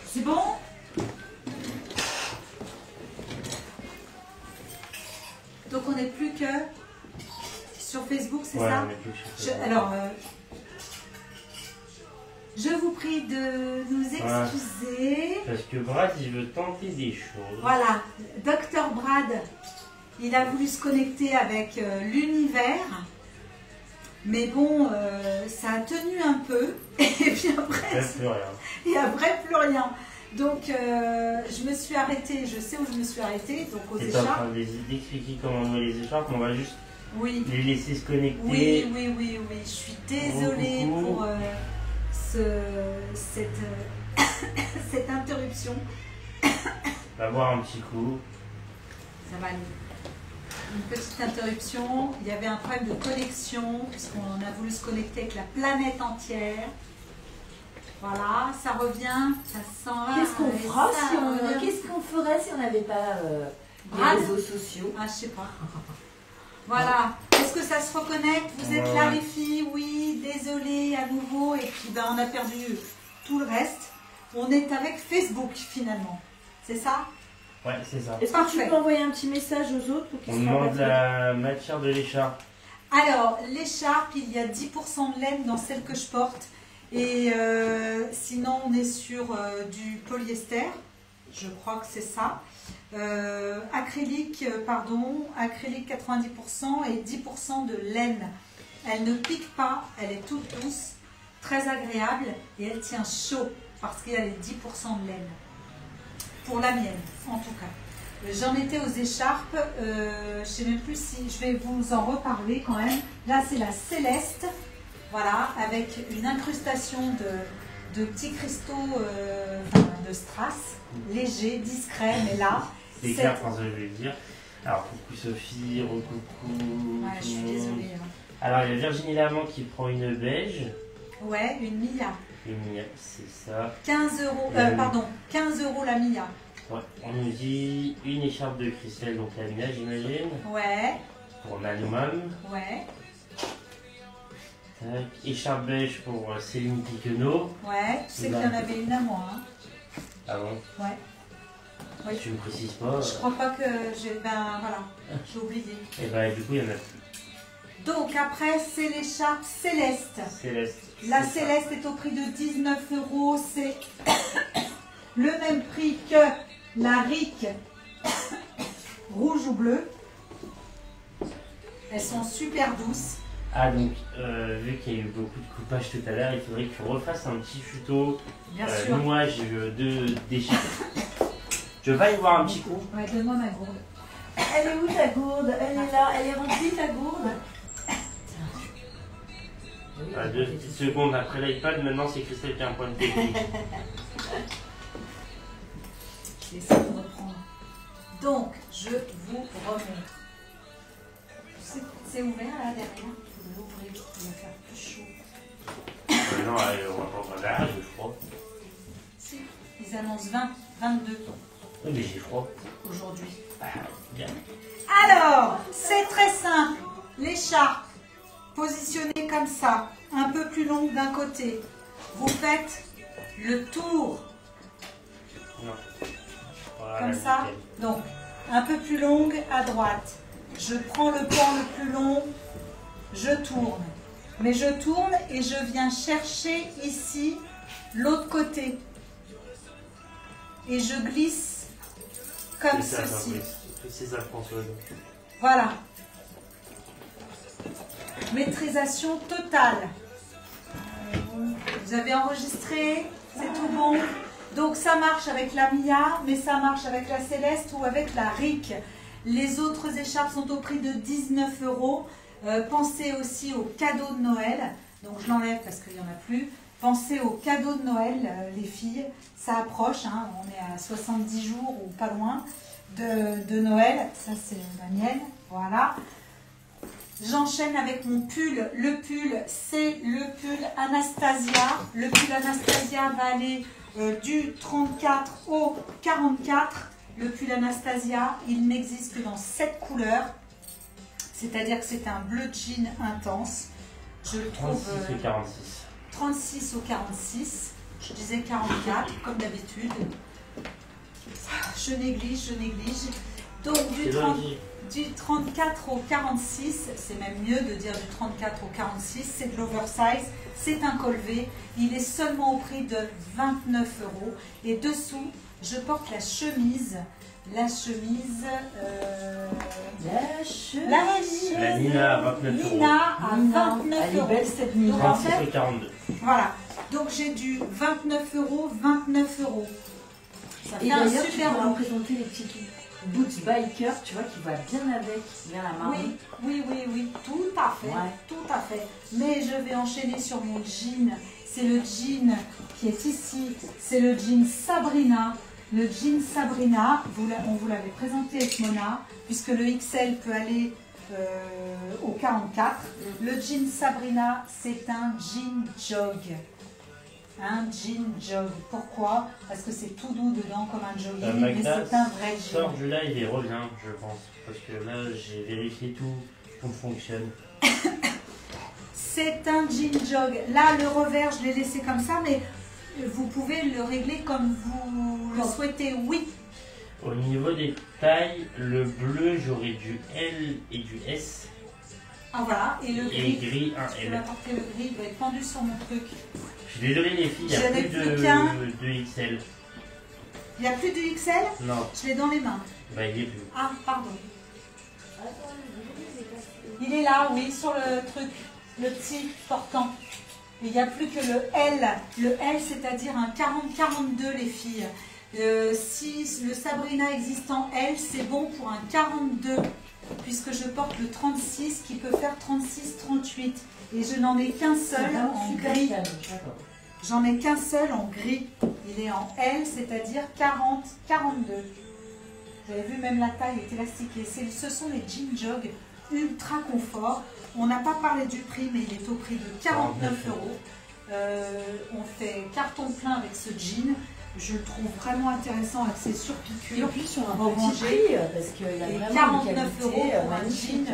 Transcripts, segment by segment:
C'est bon? Donc on n'est plus que sur Facebook, c'est ça? On n'est plus sur Facebook. Alors, je vous prie de nous excuser. Parce que Brad, il veut tenter des choses. Voilà, Dr Brad, il a voulu se connecter avec l'univers. Mais bon, ça a tenu un peu. Et puis après, plus rien. Et après, plus rien. Donc, je me suis arrêtée. Je sais où je me suis arrêtée. Donc, aux écharpes. Tu es en écharpes. train d'expliquer comment on met les écharpes. On va juste les laisser se connecter. Oui. Je suis désolée pour cette interruption. On va boire un petit coup. Ça va aller. Une petite interruption. Il y avait un problème de connexion puisqu'on a voulu se connecter avec la planète entière. Voilà, ça revient, ça sent. Qu'est-ce qu'on fera qu'est-ce qu'on ferait si on n'avait pas les réseaux sociaux? Ah, je sais pas. Voilà. Est-ce que ça se reconnecte? Vous êtes là les filles? Oui, désolé à nouveau. Et puis ben, on a perdu tout le reste. On est avec Facebook finalement. C'est ça? Ouais, c'est ça. Est-ce que tu peux envoyer un petit message aux autres pour qu'ils On demande la matière de l'écharpe. Alors, l'écharpe, il y a 10% de laine dans celle que je porte. Et sinon, on est sur du polyester. Je crois que c'est ça. Acrylique 90% et 10% de laine. Elle ne pique pas, elle est toute douce, très agréable et elle tient chaud parce qu'il y a les 10% de laine. Pour la mienne, en tout cas. J'en étais aux écharpes, je ne sais même plus si je vais vous en reparler quand même. Là, c'est la Céleste, voilà, avec une incrustation de petits cristaux de strass, légers, discrets, mais là. C'est clair, François, je vais le dire. Alors, coucou Sophie, recoucou. Ouais, je suis désolée. Hein. Alors, il y a Virginie Lamant qui prend une beige. Ouais, une Mia. Une Mia, c'est ça. 15 euros, 15 euros la Mia. Ouais, on nous dit une écharpe de Christelle, donc la Mia, j'imagine. Ouais. Pour Nanomam. Ouais. Tac. Écharpe beige pour Céline Piquenot. Ouais, tu sais qu'il y en avait une à moi. Hein. Ah bon? Ouais. Oui. Tu me précises pas. Je crois pas que j'ai. Ben voilà, j'ai oublié. Et ben du coup, il y en a plus. Donc après, c'est l'écharpe Céleste. Céleste. La Céleste est au prix de 19 euros. C'est le même prix que la RIC rouge ou bleu. Elles sont super douces. Ah donc, vu qu'il y a eu beaucoup de coupage tout à l'heure, il faudrait que tu refasses un petit tuto. Bien sûr. Nouage d'écharpe. Je vais aller voir un petit coup. Ouais, donne-moi ma gourde. Elle est où ta gourde? Elle est là, elle est remplie ta gourde? Deux petites secondes après l'iPad, maintenant c'est Christelle qui a un point de technique. Je vais essayer de reprendre. Donc, je vous remontre. C'est ouvert là derrière. Il faut l'ouvrir, il va faire plus chaud. Non, on va pas prendre l'arrêt, j'ai froid. Si, ils annoncent 20, 22 Oui, mais j'ai froid. aujourd'hui. Ah, bien. Alors, c'est très simple. L'écharpe, positionnée comme ça, un peu plus longue d'un côté. Vous faites le tour. Non. Voilà, Comme ça. nickel. Donc, un peu plus longue à droite. Je prends le pan le plus long, je tourne. Mais je tourne et je viens chercher ici l'autre côté. Et je glisse comme C'est ça, ceci. c'est ça, Françoise. Voilà. Maîtrisation totale. Vous avez enregistré, c'est tout bon. Donc ça marche avec la Mia, mais ça marche avec la Céleste ou avec la RIC. Les autres écharpes sont au prix de 19 euros. Pensez aussi aux cadeaux de Noël. Donc je l'enlève parce qu'il n'y en a plus. Pensez aux cadeaux de Noël, les filles. Ça approche, hein, on est à 70 jours ou pas loin de Noël. Ça c'est la mienne, voilà. J'enchaîne avec mon pull. Le pull, c'est le pull Anastasia. Le pull Anastasia va aller du 34 au 44. Le pull Anastasia, il n'existe que dans 7 couleurs. C'est-à-dire que c'est un bleu jean intense. Je le trouve 36 et 46. 36 au 46. Je disais 44, comme d'habitude. Je néglige. Donc du 34 au 46, c'est même mieux de dire du 34 au 46, c'est de l'oversize, c'est un col V. Il est seulement au prix de 29 €. Et dessous, je porte la chemise. La Nina à 29 €. Nina à 29 Elle est belle €. cette Nina. Donc, en 36 fait, au 42. voilà. Donc j'ai du 29 €, 29 €. Ça Et fait un d'ailleurs, tu super pourras look. présenter les petites boots biker, tu vois, qui va bien avec, bien la marron. Oui, tout à fait, Ouais. tout à fait. Mais je vais enchaîner sur mon jean. C'est le jean qui est ici, c'est le jean Sabrina. Le jean Sabrina, on vous l'avait présenté avec Mona, puisque le XL peut aller au 44. Le jean Sabrina, c'est un jean jog. Un jean jog. Pourquoi? Parce que c'est tout doux dedans comme un jogging, mais Magda, c'est un vrai jean. sort du live et revient, je pense. Parce que là, j'ai vérifié tout fonctionne. C'est un jean jog. Là, le revers, je l'ai laissé comme ça, mais vous pouvez le régler comme vous le souhaitez. Oui. Au niveau des tailles, le bleu, j'aurai du L et du S. Ah voilà, et le Et gris. gris, un Je peux L. apporter le gris, il doit être pendu sur mon truc. Je suis désolé les filles, il n'y Je a n'ai plus plus qu'un. de XL. Il n'y a plus de XL? Non, Je l'ai dans les mains. bah il est plus. Ah, pardon. Il est là, oui, sur le truc, le petit portant. Il n'y a plus que le L. Le L, c'est-à-dire un 40-42, les filles. Si le Sabrina existe en L, c'est bon pour un 42, puisque je porte le 36 qui peut faire 36-38. Et je n'en ai qu'un seul en gris. J'en ai qu'un seul en gris. Il est en L, c'est-à-dire 40-42. Vous avez vu, même la taille est élastiquée. Ce sont les jean jog ultra confort. On n'a pas parlé du prix, mais il est au prix de 49 €. On fait carton plein avec ce jean. Je le trouve vraiment intéressant avec ses Et surpiqûres. en plus sur un Orangé. petit prix, parce qu'il a Et vraiment 49 une € qualité pour un magnifique.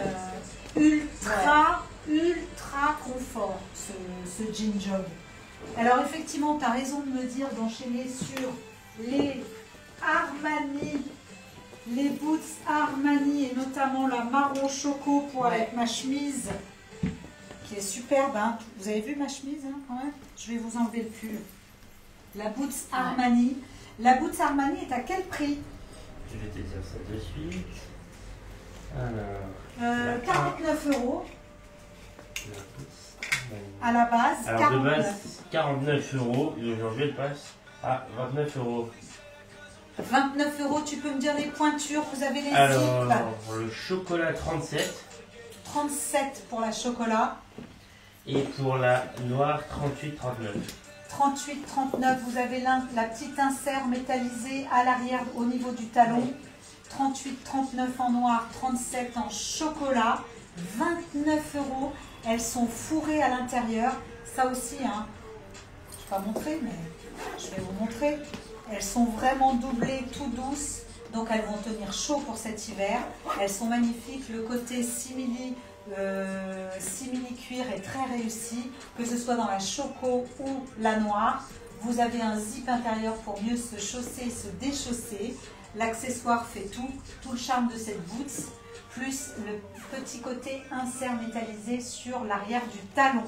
jean ultra confort, ce jean jog. Alors effectivement, tu as raison de me dire d'enchaîner sur les Armani, les boots Armani et notamment la marron choco pour Ouais. avec ma chemise qui est superbe. Hein. Vous avez vu ma chemise hein, quand même? Je vais vous enlever le pull. La boots Armani. La boots Armani est à quel prix? Je vais te dire ça de suite. Alors, 49 € la pousse. à la base. Alors 49. de base 49 € et aujourd'hui elle passe à 29 €. 29 €, tu peux me dire les pointures, vous avez les Alors zips. le chocolat 37 37 pour la chocolat, et pour la noire 38-39. 38-39, vous avez la petite insert métallisée à l'arrière au niveau du talon. 38-39 en noir, 37 en chocolat, 29 €. Elles sont fourrées à l'intérieur. Ça aussi, hein, je ne vais pas montrer, mais je vais vous montrer. Elles sont vraiment doublées, tout douces. Donc elles vont tenir chaud pour cet hiver. Elles sont magnifiques. Le côté simili cuir est très réussi, que ce soit dans la choco ou la noire. Vous avez un zip intérieur pour mieux se chausser et se déchausser. L'accessoire fait tout le charme de cette boots, plus le petit côté insert métallisé sur l'arrière du talon.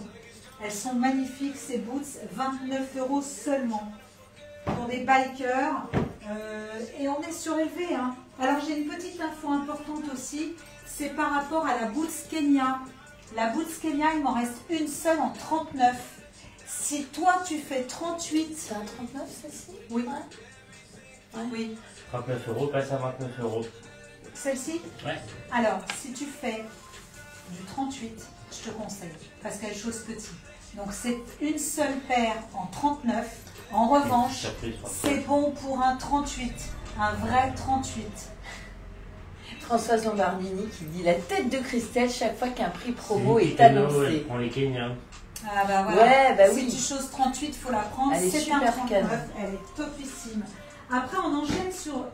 Elles sont magnifiques ces boots, 29 € seulement pour des bikers. Et on est surélevé. Hein. Alors j'ai une petite info importante aussi, c'est par rapport à la boots Kenya. La boots Kenya, il m'en reste une seule en 39. Si toi tu fais 38... C'est un 39 celle-ci? Oui. Ouais. Oui. 39 € passe à 29 €. Celle-ci? Ouais. Alors, si tu fais du 38, je te conseille, parce qu'elle chausse petit. Donc c'est une seule paire en 39. En revanche, Surprise, c'est bon pour un 38, un vrai 38. Françoise Lombardini qui dit la tête de Christelle chaque fois qu'un prix promo est Elle annoncé. prend les Kenyans. Ah bah voilà. Ouais, bah si oui. tu choses 38, il faut la prendre. Elle est C'est un super 39, canon. elle est topissime. Après, on enchaîne sur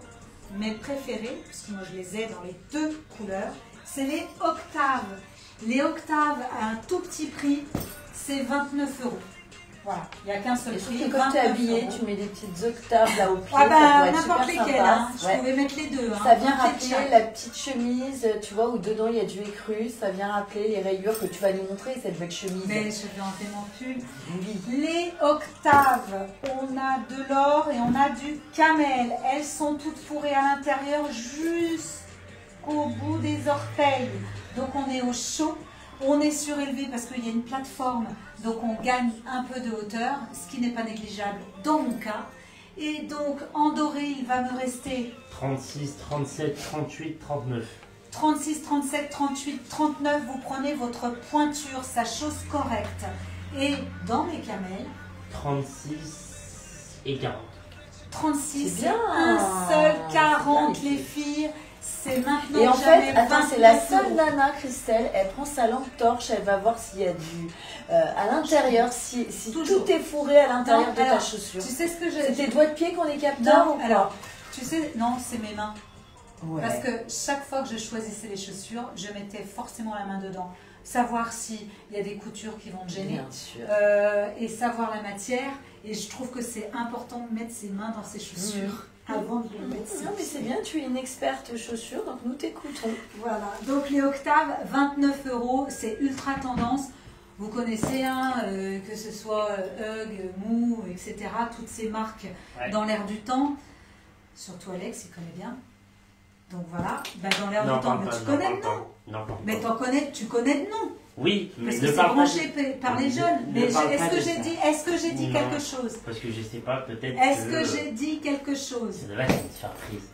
mes préférés, parce que moi je les ai dans les deux couleurs. C'est les octaves. Les octaves à un tout petit prix, c'est 29 €. Voilà, il n'y a qu'un seul Et prix. surtout quand tu es 29 habillé, euros. tu mets des petites octaves là au pied. Ah ça bah doit être n'importe super lesquels, sympa. hein. Je Ouais. pouvais mettre les deux. Hein. Ça vient Un pied de rappeler chaque. la petite chemise, tu vois, où dedans il y a du écru. Ça vient rappeler les rayures que tu vas nous montrer, cette belle chemise. Mais je vais enlever mon pull. Oui. Les octaves, on a de l'or et on a du camel. Elles sont toutes fourrées à l'intérieur jusqu'au bout des orteils. Donc on est au chaud, on est surélevé parce qu'il y a une plateforme. Donc on gagne un peu de hauteur, ce qui n'est pas négligeable dans mon cas. Et donc en doré, il va me rester 36, 37, 38, 39. 36, 37, 38, 39. Vous prenez votre pointure, sa chose correcte. Et dans mes camels, 36 et 40. 36, C'est bien. un seul C'est 40 bien, les filles, c'est maintenant Et en jamais fait, attends, c'est la 29 seule euros. nana, Christelle, elle prend sa lampe torche, elle va voir s'il y a du... à l'intérieur, si Toujours. tout est fourré à l'intérieur Non, de ta alors, chaussure. Tu sais ce que C'est j'ai tes doigts de pied qu'on est capteurs Non, ou quoi? alors, tu sais, non, c'est mes mains. Ouais. Parce que chaque fois que je choisissais les chaussures, je mettais forcément la main dedans. Savoir s'il y a des coutures qui vont me gêner. Bien sûr. Et savoir la matière. Et je trouve que c'est important de mettre ses mains dans ses chaussures avant de les mettre. Non mais c'est bien, tu es une experte chaussures, donc nous t'écoutons. Voilà, donc les octaves, 29 euros, c'est ultra tendance. Vous connaissez, hein, que ce soit Hug, Mou, etc., toutes ces marques Ouais. dans l'air du temps. Surtout Alex, il connaît bien. Donc voilà, ben, dans l'air Non, du temps, parle mais pas, tu non, connais parle le pas. nom. Non, parle Mais pas. tu connais le nom. Oui, mais Parce ne que c'est parle pas. branché par les jeunes. Ne Mais parle pas est-ce de que j'ai ça. dit, Non. quelque chose? Parce que je sais pas, peut-être Est-ce que j'ai dit quelque chose? Ça devait être une surprise.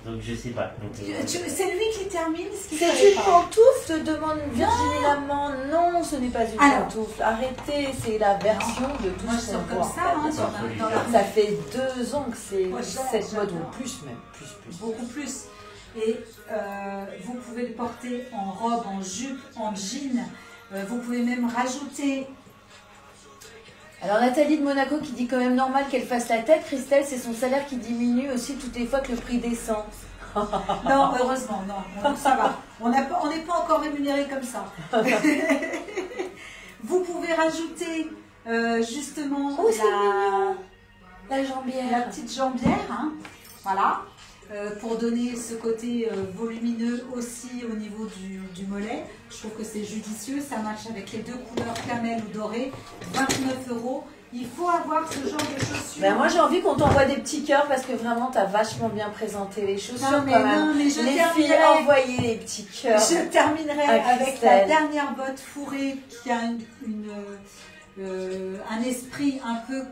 Donc je sais pas. Donc, C'est lui qui termine ce qu'il C'est fallait une pas. pantoufle, te demande Virginie Lamant. Non, ce n'est pas une Alors. pantoufle. Arrêtez, c'est la version de tout Moi, je ce sors qu'on comme voit. ça, hein, dans la Ça fait 2 ans que c'est Moi, cette mode, j'adore. ou plus même, plus. Beaucoup plus. Et vous pouvez le porter en robe, en jupe, en jean. Vous pouvez même rajouter. Alors Nathalie de Monaco qui dit quand même normal qu'elle fasse la tête. Christelle, c'est son salaire qui diminue aussi toutes les fois que le prix descend. Non, heureusement, non, ça va. On n'est pas encore rémunéré comme ça. Vous pouvez rajouter justement Oh, c'est mignon. La jambière. la petite jambière, hein, voilà, pour donner ce côté volumineux aussi au niveau du mollet. Je trouve que c'est judicieux, ça match avec les deux couleurs camel ou doré. 29 euros. Il faut avoir ce genre de chaussures. Ben moi j'ai envie qu'on t'envoie des petits cœurs parce que vraiment t'as vachement bien présenté les chaussures Non, mais quand même. non, mais je les filles, terminerai. envoyez les petits cœurs. Je terminerai à avec la Christelle. dernière botte fourrée qui a un esprit un peu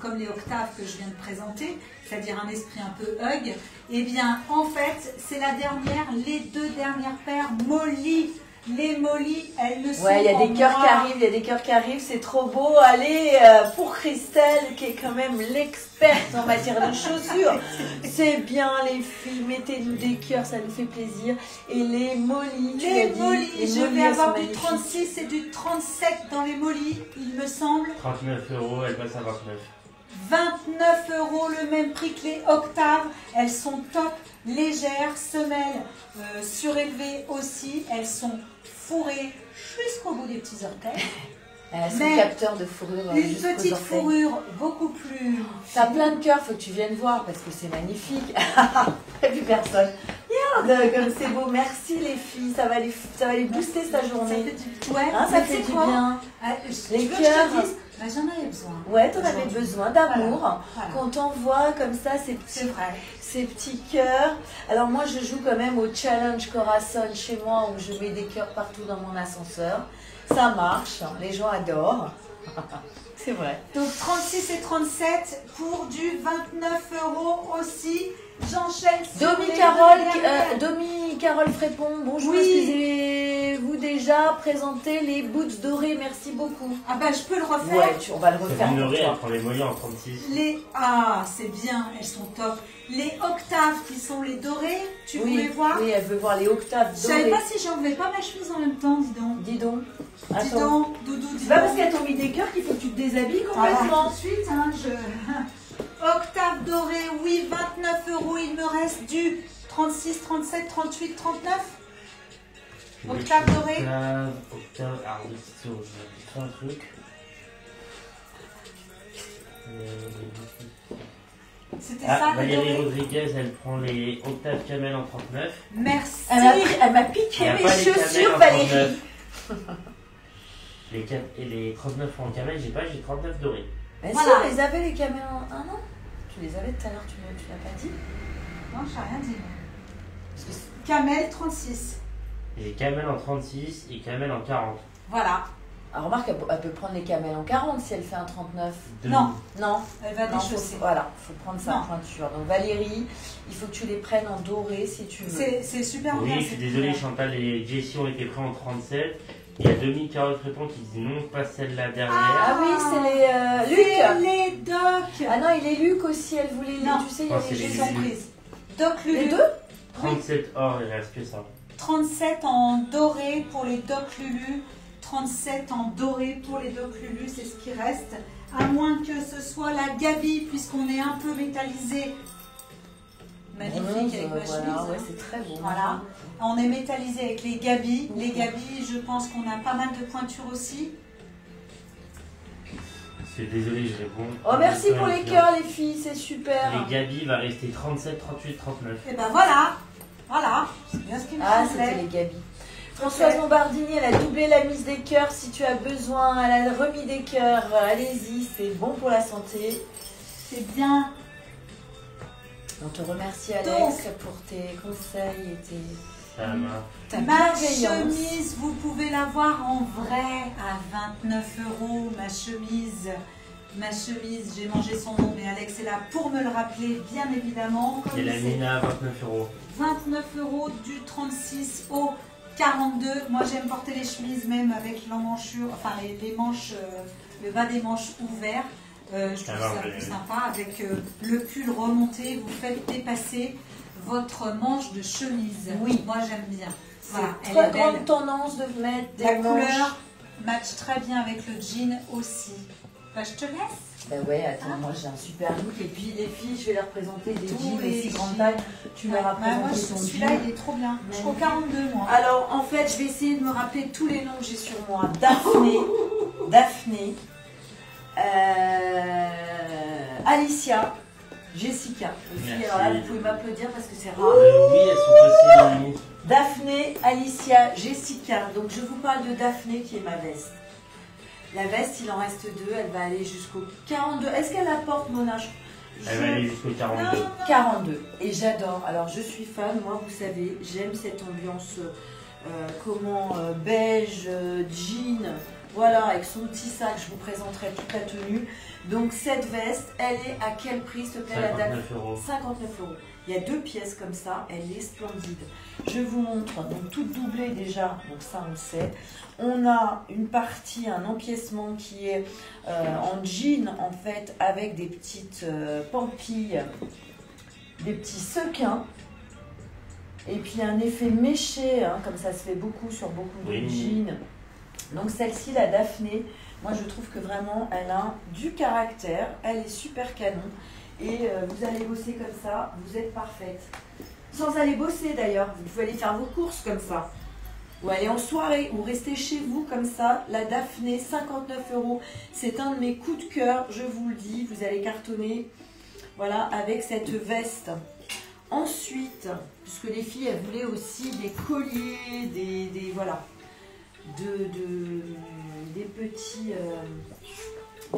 comme les octaves que je viens de présenter, c'est-à-dire un esprit un peu hug. Eh bien, en fait, c'est la dernière, les deux dernières paires Molly. Les Molly, elles ne sont Ouais, il y a en des cœurs qui noir. arrivent, il y a des cœurs qui arrivent, c'est trop beau. Allez, pour Christelle, qui est quand même l'experte en matière de chaussures. C'est bien les filles, mettez-nous des cœurs, ça nous fait plaisir. Et les Molly, tu l'as Les dit, Molly, les je Molly, vais elles avoir sont du magnifiques. 36 et du 37 dans les Molly, il me semble. 39 euros, elle passe à 29. 29 euros, le même prix que les octaves. Elles sont top, légères, semelles surélevées aussi. Elles sont fourrées jusqu'au bout des petits orteils. Elles sont Mais capteurs de fourrure. Une jusqu'aux petite orteils. fourrure beaucoup plus... T'as plein de cœurs, faut que tu viennes voir parce que c'est magnifique. Et puis personne. Regarde comme c'est beau. Merci les filles, ça va les booster sa Ça journée. fait du... Ouais, Hein, ça mais fait tu sais du quoi bien. Tu Les veux que je te cœurs. dise Bah, j'en avais besoin. Ouais, t'en avais Aujourd'hui. besoin d'amour. Voilà. Qu'on t'envoie comme ça C'est vrai. ces petits cœurs. Alors moi je joue quand même au challenge Corazon chez moi où je mets des cœurs partout dans mon ascenseur. Ça marche, les gens adorent. C'est vrai. Donc 36 et 37 pour du 29 euros aussi. J'enchaîne sur les dernières. Domi Carole Frépon, bonjour, Oui. excusez-vous déjà présenter les boots dorés, merci beaucoup. Ah bah je peux le refaire. Ouais, on va le C'est refaire pour minoré, elle toi. prend les moyens en 36. Ah, c'est bien, elles sont top. Les octaves qui sont les dorés, tu Oui, voulais voir? oui, elle veut voir les octaves Je savais dorées. pas si j'enlevais pas ma chemise en même temps, dis donc. Dis donc. Dis Attends. donc, Doudou, dis C'est pas parce donc. qu'elles t'ont mis des cœurs qu'il faut que tu te déshabilles Ah, tout complètement. de suite, hein, Octave doré, oui, 29 euros. Il me reste du 36, 37, 38, 39. Octave doré. Octave, alors, je vais faire un truc. C'était Ah, ça, le Valérie doré. Rodriguez, elle prend les Octave Camel en 39. Merci. Elle m'a Il piqué n'y a mes pas les chaussures, Camel en Valérie. 39. Et les 39 en camel, j'ai 39 dorés. Mais Voilà. si, on les avait les camels en... Ah non, tu les avais tout à l'heure, tu l'as pas dit. Non, je n'ai rien dit. Parce que c'est- Camel 36. J'ai camel en 36 et camel en 40. Voilà. Ah, remarque, elle peut prendre les camels en 40 si elle fait un 39. Non. Non, Elle va non, déchausser. voilà, faut prendre sa Non. pointure. Donc Valérie, il faut que tu les prennes en doré si tu veux. C'est super bien. Oui, je suis cette désolé, couleur. Chantal et Jessie ont été pris en 37. Il y a Dominique Carotte-Répond qui dit non, pas celle-là derrière. Ah oui, c'est les Luc. C'est les docs. Ah non, il est Luc aussi, elle voulait les... Non. Tu sais, il y Oh, a c'est les les jeux Lulu. Surprise. Doc Lulu. Les deux 37 or, il reste que ça. 37 en doré pour les Doc Lulu. 37 en doré pour les Doc Lulu, c'est ce qui reste. À moins que ce soit la Gabi, puisqu'on est un peu métallisé. Magnifique avec ma voilà, chemise. ouais, c'est très beau. Voilà. On est métallisé avec les Gabi. Les Gabi, je pense qu'on a pas mal de pointures aussi. C'est désolé, je réponds. Oh, merci pour les cœurs, les filles, c'est super. Les Gabi va rester 37, 38, 39. Et ben voilà. Voilà. C'est bien ce qu'il me Ah, semblait. c'était les Gabi. Françoise Lombardini, elle a doublé la mise des cœurs. Si tu as besoin, elle a remis des cœurs. Allez-y, c'est bon pour la santé. C'est bien. On te remercie, Alex, Donc, pour tes conseils et tes... Ça m'a. ta Ma bienveillance. chemise, vous pouvez la voir en vrai à 29 €. Ma chemise, j'ai mangé son nom, mais Alex est là pour me le rappeler, bien évidemment. Comme Et la c'est Mina à 29 €. 29 € du 36 au 42. Moi, j'aime porter les chemises même avec l'emmanchure, enfin les manches, le bas des manches ouverts. Je trouve ça plus sympa. Avec le pull remonté, vous faites dépasser votre manche de chemise. Oui. Moi, j'aime bien. C'est Voilà, elle très est belle. grande tendance de mettre des La manches. couleur match très bien avec le jean aussi. Bah, je te laisse. Bah ouais, attends, moi j'ai un super look. Et puis les filles, je vais leur présenter des Tous jeans les aussi grande jeans. taille. Tu leur as Bah, moi, présenté ton celui-là, jean. il est trop bien. Magnifique. Jusqu'au 42, moi. Alors en fait, je vais essayer de me rappeler tous les noms que j'ai sur moi. Daphné, Alicia, Jessica. Les filles, Merci. alors là, vous pouvez m'applaudir parce que c'est rare. Oui, elles sont passées dans le Daphné, Alicia, Jessica. Donc je vous parle de Daphné qui est ma veste. La veste, il en reste deux. Elle va aller jusqu'au 42. Est-ce qu'elle apporte Mona? Elle va aller jusqu'au 42. 42. Et j'adore. Alors je suis fan, moi vous savez, j'aime cette ambiance beige, jean, voilà, avec son petit sac, je vous présenterai toute la tenue. Donc cette veste, elle est à quel prix s'il te plaît la date? 59 €. 59 €. Il y a deux pièces comme ça, elle est splendide. Je vous montre, donc toute doublée déjà, donc ça on le sait. On a une partie, un empiècement qui est en jean en fait, avec des petites pampilles, des petits sequins. Et puis un effet méché, hein, comme ça se fait beaucoup sur beaucoup de jeans. Donc celle-ci, la Daphné, moi je trouve que vraiment elle a du caractère, elle est super canon. Et vous allez bosser comme ça, vous êtes parfaite. Sans aller bosser d'ailleurs, vous pouvez aller faire vos courses comme ça. Ou aller en soirée, ou rester chez vous comme ça. La Daphné, 59 €. C'est un de mes coups de cœur, je vous le dis. Vous allez cartonner, voilà, avec cette veste. Ensuite, puisque les filles, elles voulaient aussi des colliers, des voilà, des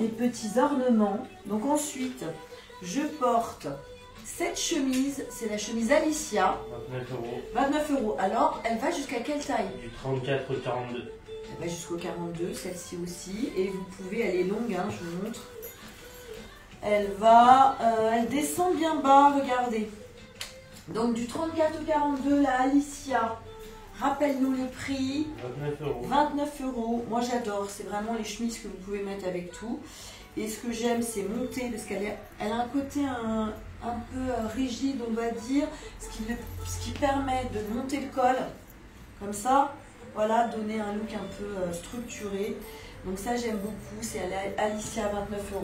petits ornements. Donc ensuite, je porte cette chemise, c'est la chemise Alicia, 29 €. 29 €. Alors, elle va jusqu'à quelle taille? Du 34 au 42. Elle va jusqu'au 42, celle-ci aussi. Et vous pouvez, elle est longue, hein, je vous montre. Elle descend bien bas, regardez. Donc du 34 au 42, la Alicia. Rappelle-nous le prix. 29 €. 29 €. Moi j'adore, c'est vraiment les chemises que vous pouvez mettre avec tout. Et ce que j'aime, c'est monter, parce qu'elle a un côté un peu rigide, on va dire, ce qui permet de monter le col, comme ça, voilà, donner un look un peu structuré. Donc ça j'aime beaucoup, c'est Alicia, 29 €.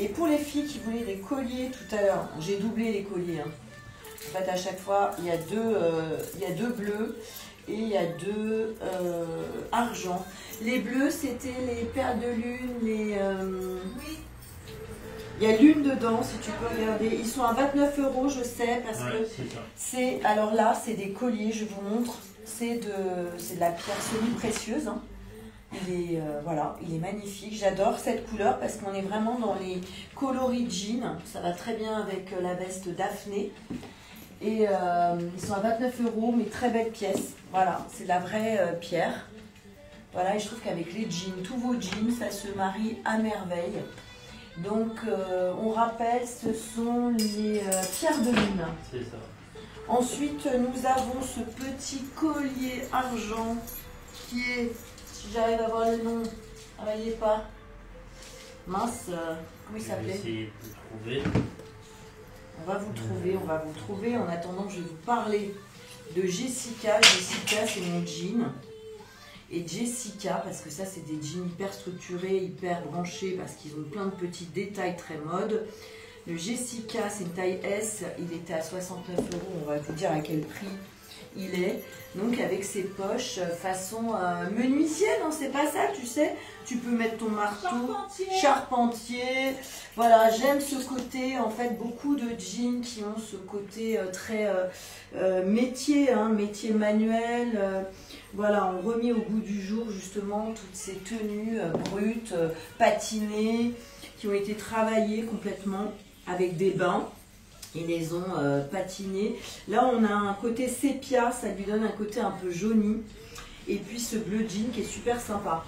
Et pour les filles qui voulaient des colliers tout à l'heure, j'ai doublé les colliers. Hein. En fait à chaque fois, il y a deux bleus. Et il y a deux argent. Les bleus, c'était les perles de lune, les... Oui. Il y a l'une dedans, si tu peux regarder. Ils sont à 29 € je sais, parce Ouais, que c'est ça. c'est... Alors là, c'est des colliers, je vous montre. C'est de la pierre semi-précieuse. Hein. Voilà, il est magnifique. J'adore cette couleur parce qu'on est vraiment dans les coloris jeans. Ça va très bien avec la veste Daphné. Et ils sont à 29 €, mais très belle pièce. Voilà, c'est de la vraie pierre. Voilà, et je trouve qu'avec les jeans, tous vos jeans, ça se marie à merveille. Donc, on rappelle, ce sont les pierres de lune. C'est ça. Ensuite, nous avons ce petit collier argent qui est, si j'arrive à voir le nom, travaillez pas. Mince, comment il Je vais s'appelait? essayer de le trouver. On va vous trouver. En attendant, je vais vous parler de Jessica. Jessica, c'est mon jean. Et Jessica, parce que ça, c'est des jeans hyper structurés, hyper branchés, parce qu'ils ont plein de petits détails très mode. Le Jessica, c'est une taille S. Il était à 69 €. On va vous dire à quel prix il est. Donc, avec ses poches façon menuisienne, non, c'est pas ça, tu sais. Tu peux mettre ton marteau, charpentier. Voilà, j'aime ce côté, en fait, beaucoup de jeans qui ont ce côté très métier, hein, métier manuel. Voilà, on remet au goût du jour, justement, toutes ces tenues brutes, patinées, qui ont été travaillées complètement avec des bains. Ils les ont patinés. Là, on a un côté sépia, ça lui donne un côté un peu jauni. Et puis ce bleu jean qui est super sympa.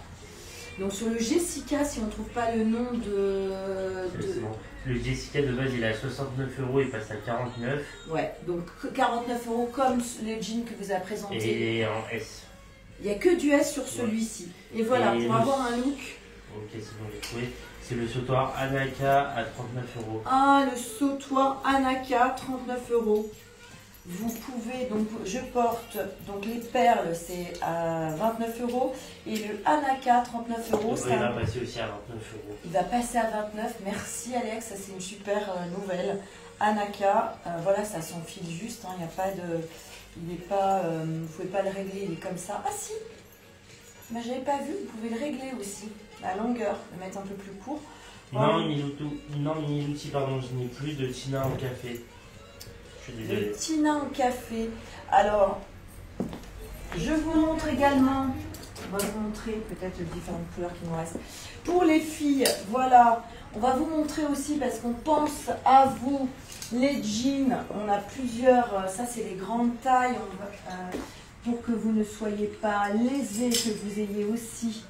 Donc sur le Jessica, si on ne trouve pas le nom Le Jessica de base, il est à 69 €, il passe à 49. Ouais, donc 49 € comme le jean que vous a présenté. Et en S. Il n'y a que du S sur celui-ci. Et voilà, Et pour avoir un look. Ok, c'est bon, j'ai trouvé. C'est le sautoir Anaka à 39 €. Ah, le sautoir Anaka, 39 €. Vous pouvez, donc je porte, donc les perles c'est à 29 € et le Anaka 39 €. Il va passer aussi à 29 €. Il va passer à 29. Merci Alex, ça c'est une super nouvelle. Anaka, voilà, ça s'enfile juste, il n'y a pas de... Il n'est pas... vous ne pouvez pas le régler, il est comme ça. Ah si, mais j'avais pas vu, vous pouvez le régler aussi. La longueur, le mettre un peu plus court. Non, Milouti, pardon, je n'ai plus de Tina en café. Je suis désolé. Le Tina en café. Alors, je vous montre également, on va vous montrer peut-être les différentes couleurs qui nous restent. Pour les filles, voilà, on va vous montrer aussi parce qu'on pense à vous, les jeans. On a plusieurs, ça c'est les grandes tailles, pour que vous ne soyez pas lésés, que vous ayez aussi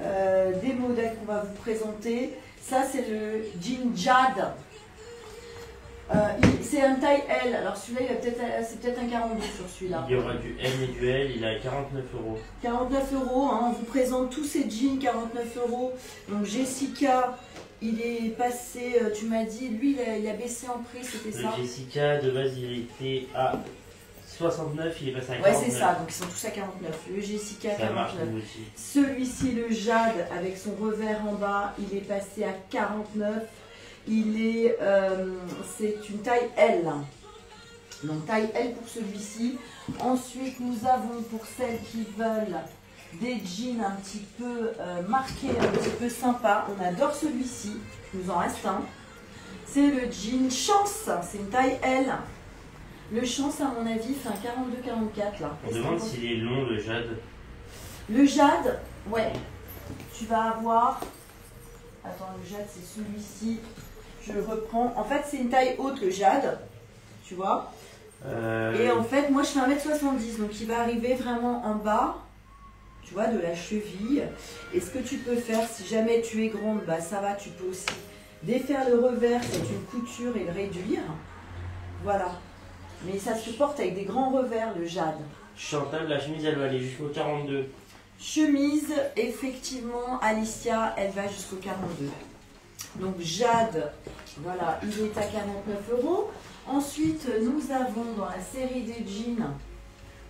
des modèles qu'on va vous présenter. Ça c'est le jean Jade. C'est un taille L, alors celui-là c'est peut-être un 42 sur celui-là. Il y aura du M et du L, il est à 49 €. 49 €, hein, on vous présente tous ces jeans, 49 €. Donc Jessica, il est passé, tu m'as dit, lui il a baissé en prix, c'était ça? Le Jessica de base il était à 69, il est passé à 49. Ouais c'est ça, donc ils sont tous à 49. Le Jessica Ça marche 49. aussi. Celui-ci, le Jade, avec son revers en bas, il est passé à 49. C'est une taille L. Donc taille L pour celui-ci. Ensuite, nous avons pour celles qui veulent des jeans un petit peu marqués, un petit peu sympa. On adore celui-ci. Il nous en reste un. C'est le jean Chance. C'est une taille L. Le Chance, à mon avis, c'est un 42-44 là. On demande s'il est long le Jade. Le Jade, ouais. Tu vas avoir... Attends, le Jade, c'est celui-ci. Je le reprends. En fait, c'est une taille haute, le Jade. Tu vois. Et en fait, moi, je fais 1m70. Donc, il va arriver vraiment en bas. Tu vois, de la cheville. Et ce que tu peux faire, si jamais tu es grande, bah ça va. Tu peux aussi défaire le revers. C'est une couture et le réduire. Voilà. Mais ça se porte avec des grands revers, le Jade. Chantal, la chemise, elle va aller jusqu'au 42. Chemise, effectivement, Alicia, elle va jusqu'au 42. Donc Jade, voilà, il est à 49 €. Ensuite, nous avons dans la série des jeans,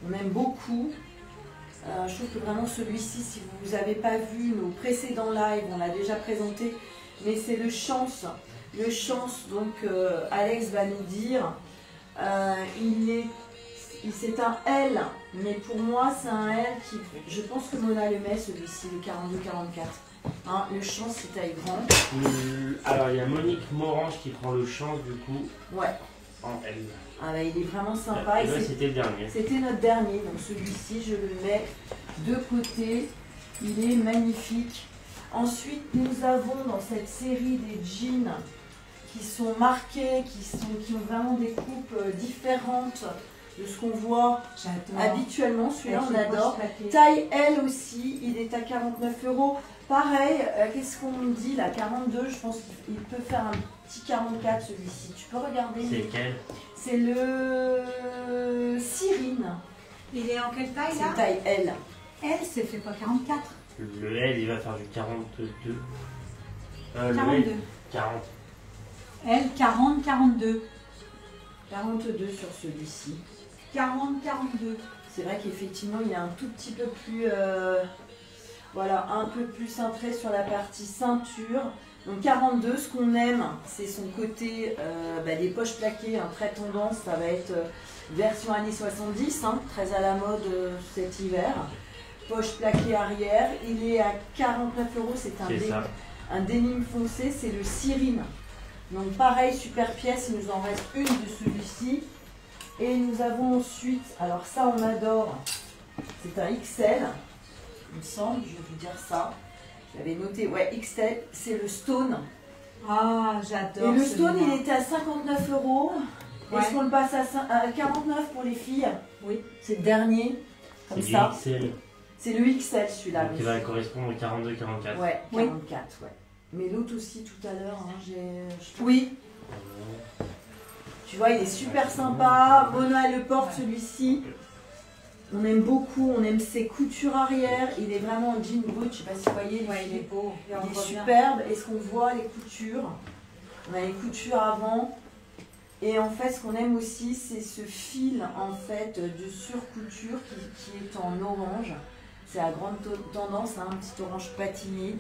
on aime beaucoup. Je trouve que vraiment celui-ci, si vous n'avez pas vu nos précédents lives, on l'a déjà présenté, mais c'est le Chance. Le Chance, donc Alex va nous dire, c'est un L, mais pour moi c'est un L qui, je pense que Mona le met celui-ci, le 42-44. Hein, le champ, c'est taille grande. Alors, il y a Monique Morange qui prend le champ, du coup, Ouais. en L. Ah bah, il est vraiment sympa. Et là, c'était le dernier. C'était notre dernier. Donc celui-ci, je le mets de côté. Il est magnifique. Ensuite, nous avons dans cette série des jeans qui sont marqués, qui ont vraiment des coupes différentes de ce qu'on voit habituellement. Celui-là, on adore. Taille L aussi, il est à 49 €. Pareil, qu'est-ce qu'on me dit là? 42, je pense qu'il peut faire un petit 44 celui-ci. Tu peux regarder. C'est lequel? C'est le Cyrine. Il est en quelle taille là? C'est taille L. Elle, c'est fait pas 44. Le L, il va faire du 42. 42. Le L, 40. Elle, 40, 42. 42 sur celui-ci. 40, 42. C'est vrai qu'effectivement, il est un tout petit peu plus... voilà, un peu plus cintré sur la partie ceinture. Donc 42, ce qu'on aime, c'est son côté des poches plaquées, très tendance. Ça va être version années 70, très à la mode cet hiver. Poche plaquée arrière, il est à 49 €, c'est un denim foncé, c'est le Cyrine. Donc pareil, super pièce, il nous en reste une de celui-ci. Et nous avons ensuite, alors ça on adore, c'est un XL, il me semble, je vais vous dire ça. J'avais noté, ouais, XL, c'est le Stone. Ah, j'adore. Et le Stone, il était à 59 €. Ouais. Est-ce qu'on le passe à 49 pour les filles? Oui. C'est le dernier, comme C'est ça. XL. C'est le XL celui-là. Donc, il va correspondre au 42-44. Ouais, Oui. 44, ouais. Mais l'autre aussi tout à l'heure, Oui. Tu vois, il est super sympa. Mona le porte celui-ci. On aime beaucoup, on aime ses coutures arrière. Il est vraiment en jean brut, je sais pas si vous voyez. Ouais, il est beau. Il est superbe. Est-ce qu'on voit les coutures? On a les coutures avant. Et en fait, ce qu'on aime aussi, c'est ce fil en fait de surcouture qui est en orange. C'est à grande tendance, un petit orange patiné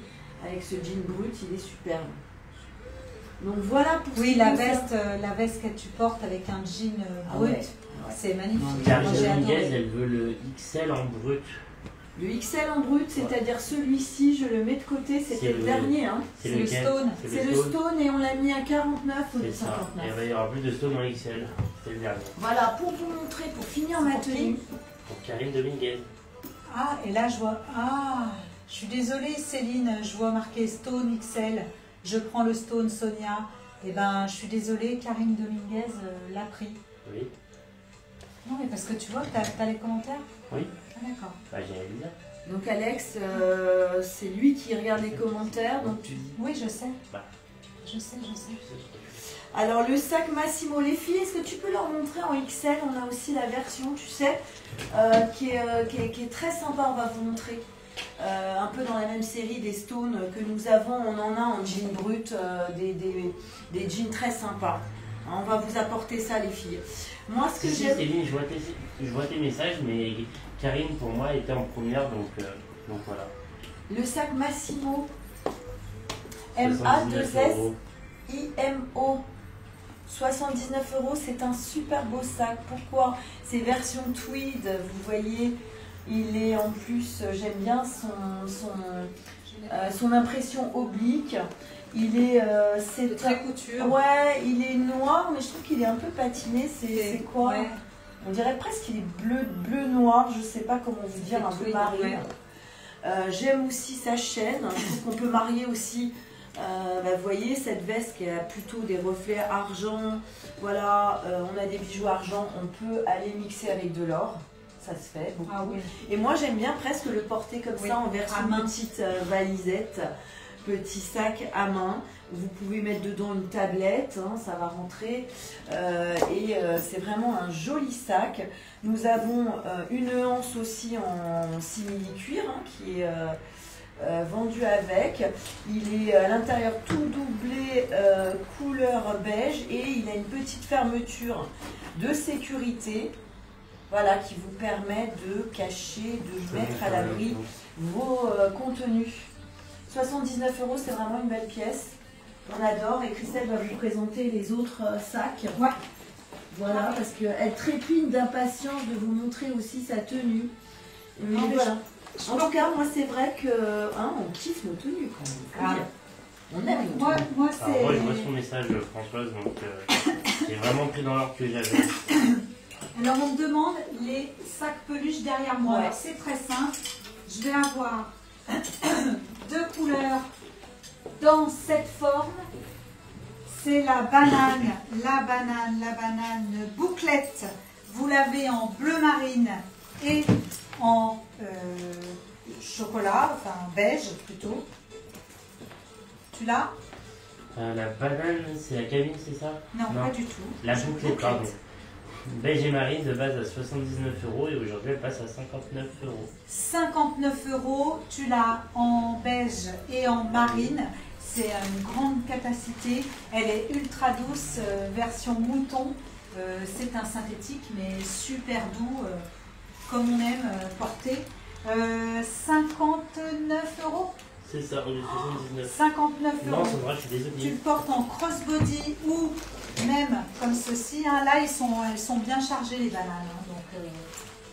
avec ce jean brut, il est superbe. Donc voilà pour Oui, la veste que tu portes avec un jean brut, c'est magnifique. Karine J'ai Dominguez, adoré. elle veut le XL en brut. Le XL en brut, c'est-à-dire celui-ci, je le mets de côté, c'était le dernier. C'est le Stone. C'est le Stone et on l'a mis à 49 ou C'est ça. 59. Et il va y avoir plus de Stone en XL. C'est le dernier. Voilà, pour vous montrer, pour finir ma tenue. Pour Karine Dominguez. Ah, et là, je vois... Ah, je suis désolée, Céline, je vois marqué Stone XL. Je prends le Stone Sonia. Eh ben, je suis désolée, Karine Dominguez l'a pris. Oui. Non, mais parce que tu vois, t'as les commentaires. Oui. Ah, d'accord. Bah, j'allais le dire. Donc Alex, c'est lui qui regarde les commentaires. Donc tu dis. Oui, je sais. Bah. Je sais. Alors le sac Massimo, les filles, est-ce que tu peux leur montrer en XL? On a aussi la version, tu sais, qui est très sympa, on va vous montrer. Un peu dans la même série des Stones que nous avons, on en a en jean brut, des jeans très sympas. On va vous apporter ça les filles. Moi ce que Si, j'aime... Céline, je vois tes messages, mais Karine pour moi était en première, donc voilà. Le sac Massimo, 79 MA2S, €. IMO, 79 €, c'est un super beau sac. Pourquoi? C'est version tweed, vous voyez, il est en plus, j'aime bien son impression oblique. Il est, c'est très couture. Ouais, il est noir, mais je trouve qu'il est un peu patiné. C'est quoi? Ouais. On dirait presque qu'il est bleu noir, je sais pas comment vous dire, un peu tweed, marine. ouais. J'aime aussi sa chaîne, je trouve qu'on peut marier aussi. Vous voyez cette veste qui a plutôt des reflets argent, voilà, on a des bijoux argent, on peut aller mixer avec de l'or, ça se fait beaucoup. Ah oui. Et moi j'aime bien presque le porter comme ça en version à main. petite valisette, petit sac à main. Vous pouvez mettre dedans une tablette, ça va rentrer, c'est vraiment un joli sac. Nous avons une anse aussi en simili-cuir qui est vendu avec. Il est à l'intérieur tout doublé couleur beige et il a une petite fermeture de sécurité, voilà, qui vous permet de cacher, de mettre à l'abri vos contenus. 79 €, c'est vraiment une belle pièce. On adore, et Christelle va vous présenter les autres sacs. Ouais. Voilà, parce qu'elle trépigne d'impatience de vous montrer aussi sa tenue. Mais Non, mais voilà. En tout cas, moi, c'est vrai que hein, on kiffe nos tenues quand même. Faut Ah. dire. On aime nos Moi, tenues. moi Alors c'est. moi je vois son message Françoise, donc j'ai vraiment pris dans l'ordre que j'avais. Alors on me demande les sacs peluches derrière moi. Ouais. Alors c'est très simple. Je vais avoir deux couleurs dans cette forme. C'est la banane bouclette. Vous l'avez en bleu marine et en chocolat, enfin beige plutôt. Tu l'as? La banane, c'est la Camille, c'est ça? Non, pas du tout. La bouclette, pardon. Beige et marine de base à 79 € et aujourd'hui elle passe à 59 €. 59 €, tu l'as en beige et en marine. C'est une grande capacité. Elle est ultra douce, version mouton. C'est un synthétique mais super doux, comme on aime porter. 59 €. C'est ça, on est 79. 59 Non, €. c'est vrai, je suis Tu désolé. le portes en crossbody ou même comme ceci. Hein. Là, elles sont bien chargées les bananes. Hein. Donc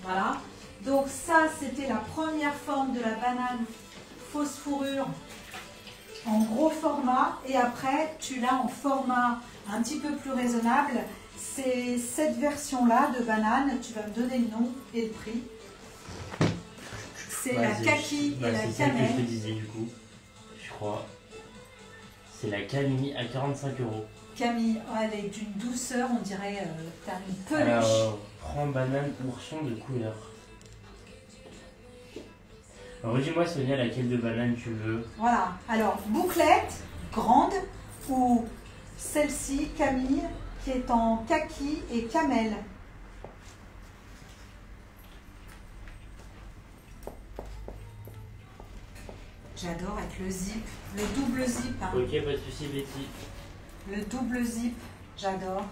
voilà. Donc ça, c'était la première forme de la banane fausse fourrure en gros format. Et après, tu l'as en format un petit peu plus raisonnable. C'est cette version-là de banane. Tu vas me donner le nom et le prix. C'est la kaki et la C'est celle que je te cannelle. disais du coup, je crois. C'est la Camille à 45 €. Camille, oh, elle est d'une douceur, on dirait t'as une peluche. Alors, prends banane ourson de couleur. Alors, redis-moi Sonia, laquelle de banane tu veux? Voilà. Alors, bouclette, grande, ou celle-ci, Camille, qui est en kaki et camel. J'adore avec le zip, le double zip. Hein. Ok, pas de soucis Betty. Le double zip, j'adore.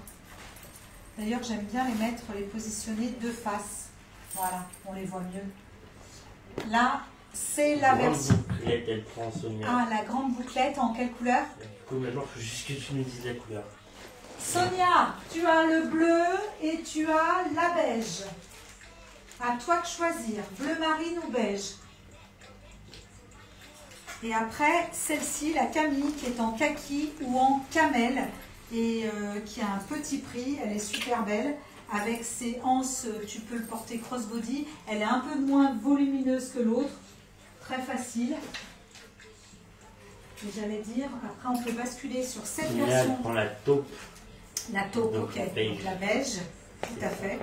D'ailleurs, j'aime bien les mettre, les positionner de face. Voilà, on les voit mieux. Là, c'est la Grande version. bouclette, elle prend Sonia. Ah, la grande bouclette, en quelle couleur? Du coup, maintenant, il faut juste que tu me dises la couleur. Sonia, tu as le bleu et tu as la beige. À toi de choisir, bleu marine ou beige. Et après, celle-ci, la Camille, qui est en kaki ou en camel et qui a un petit prix. Elle est super belle. Avec ses anses, tu peux le porter crossbody. Elle est un peu moins volumineuse que l'autre. Très facile. Et j'allais dire, après on peut basculer sur cette Sonia, version. elle prend la taupe. La taupe, Donc, ok. la beige. Donc la beige, tout à fait.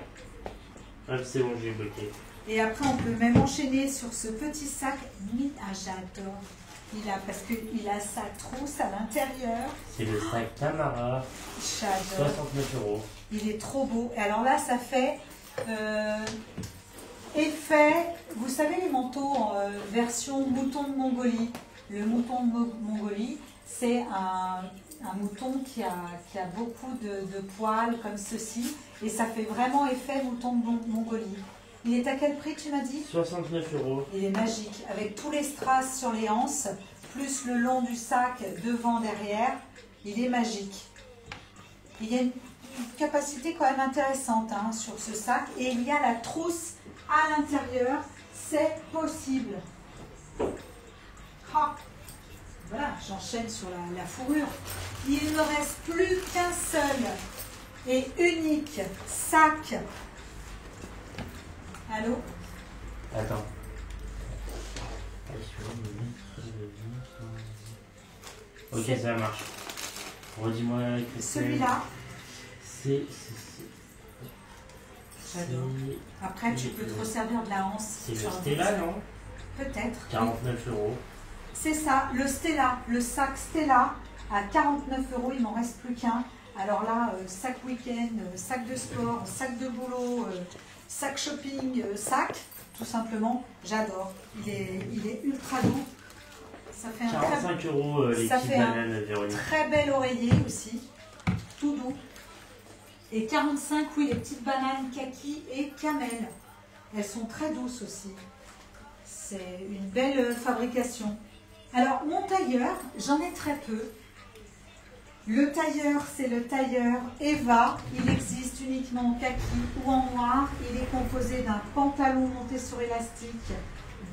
Hop, c'est bon, j'ai bloqué. Et après, on peut même enchaîner sur ce petit sac. Ah, j'adore. Parce qu'il a sa trousse à l'intérieur. C'est le sac Tamara, J'adore. 69 €. Il est trop beau. Et alors là, ça fait effet. Vous savez, les manteaux en version mouton de Mongolie. Le mouton de Mongolie, c'est un mouton qui a beaucoup de poils comme ceci. Et ça fait vraiment effet mouton de Mongolie. Il est à quel prix, tu m'as dit? 69 €. Il est magique, avec tous les strass sur les anses, plus le long du sac devant, derrière. Il est magique. Il y a une capacité quand même intéressante hein, sur ce sac. Et il y a la trousse à l'intérieur. C'est possible. Ah. Voilà, j'enchaîne sur la fourrure. Il ne me reste plus qu'un seul et unique sac. Allô? Attends. Ok, ça marche. Redis-moi, Christelle. Celui-là, C'est. j'adore. Après, tu peux te resservir de la hanse. C'est le sur un Stella, petit- non? Peut-être. 49 €. C'est ça, le Stella, le sac Stella à 49 €, il m'en reste plus qu'un. Alors là, sac week-end, sac de sport, sac de boulot, sac shopping, sac, tout simplement, j'adore. Il est ultra doux. Ça fait un 45 € les ça petites fait un bananes, Véronique. très bel oreiller aussi, tout doux. Et 45, oui, les petites bananes kaki et camel. Elles sont très douces aussi. C'est une belle fabrication. Alors, mon tailleur, j'en ai très peu. Le tailleur, c'est le tailleur Eva. Il existe uniquement en kaki ou en noir. Il est composé d'un pantalon monté sur élastique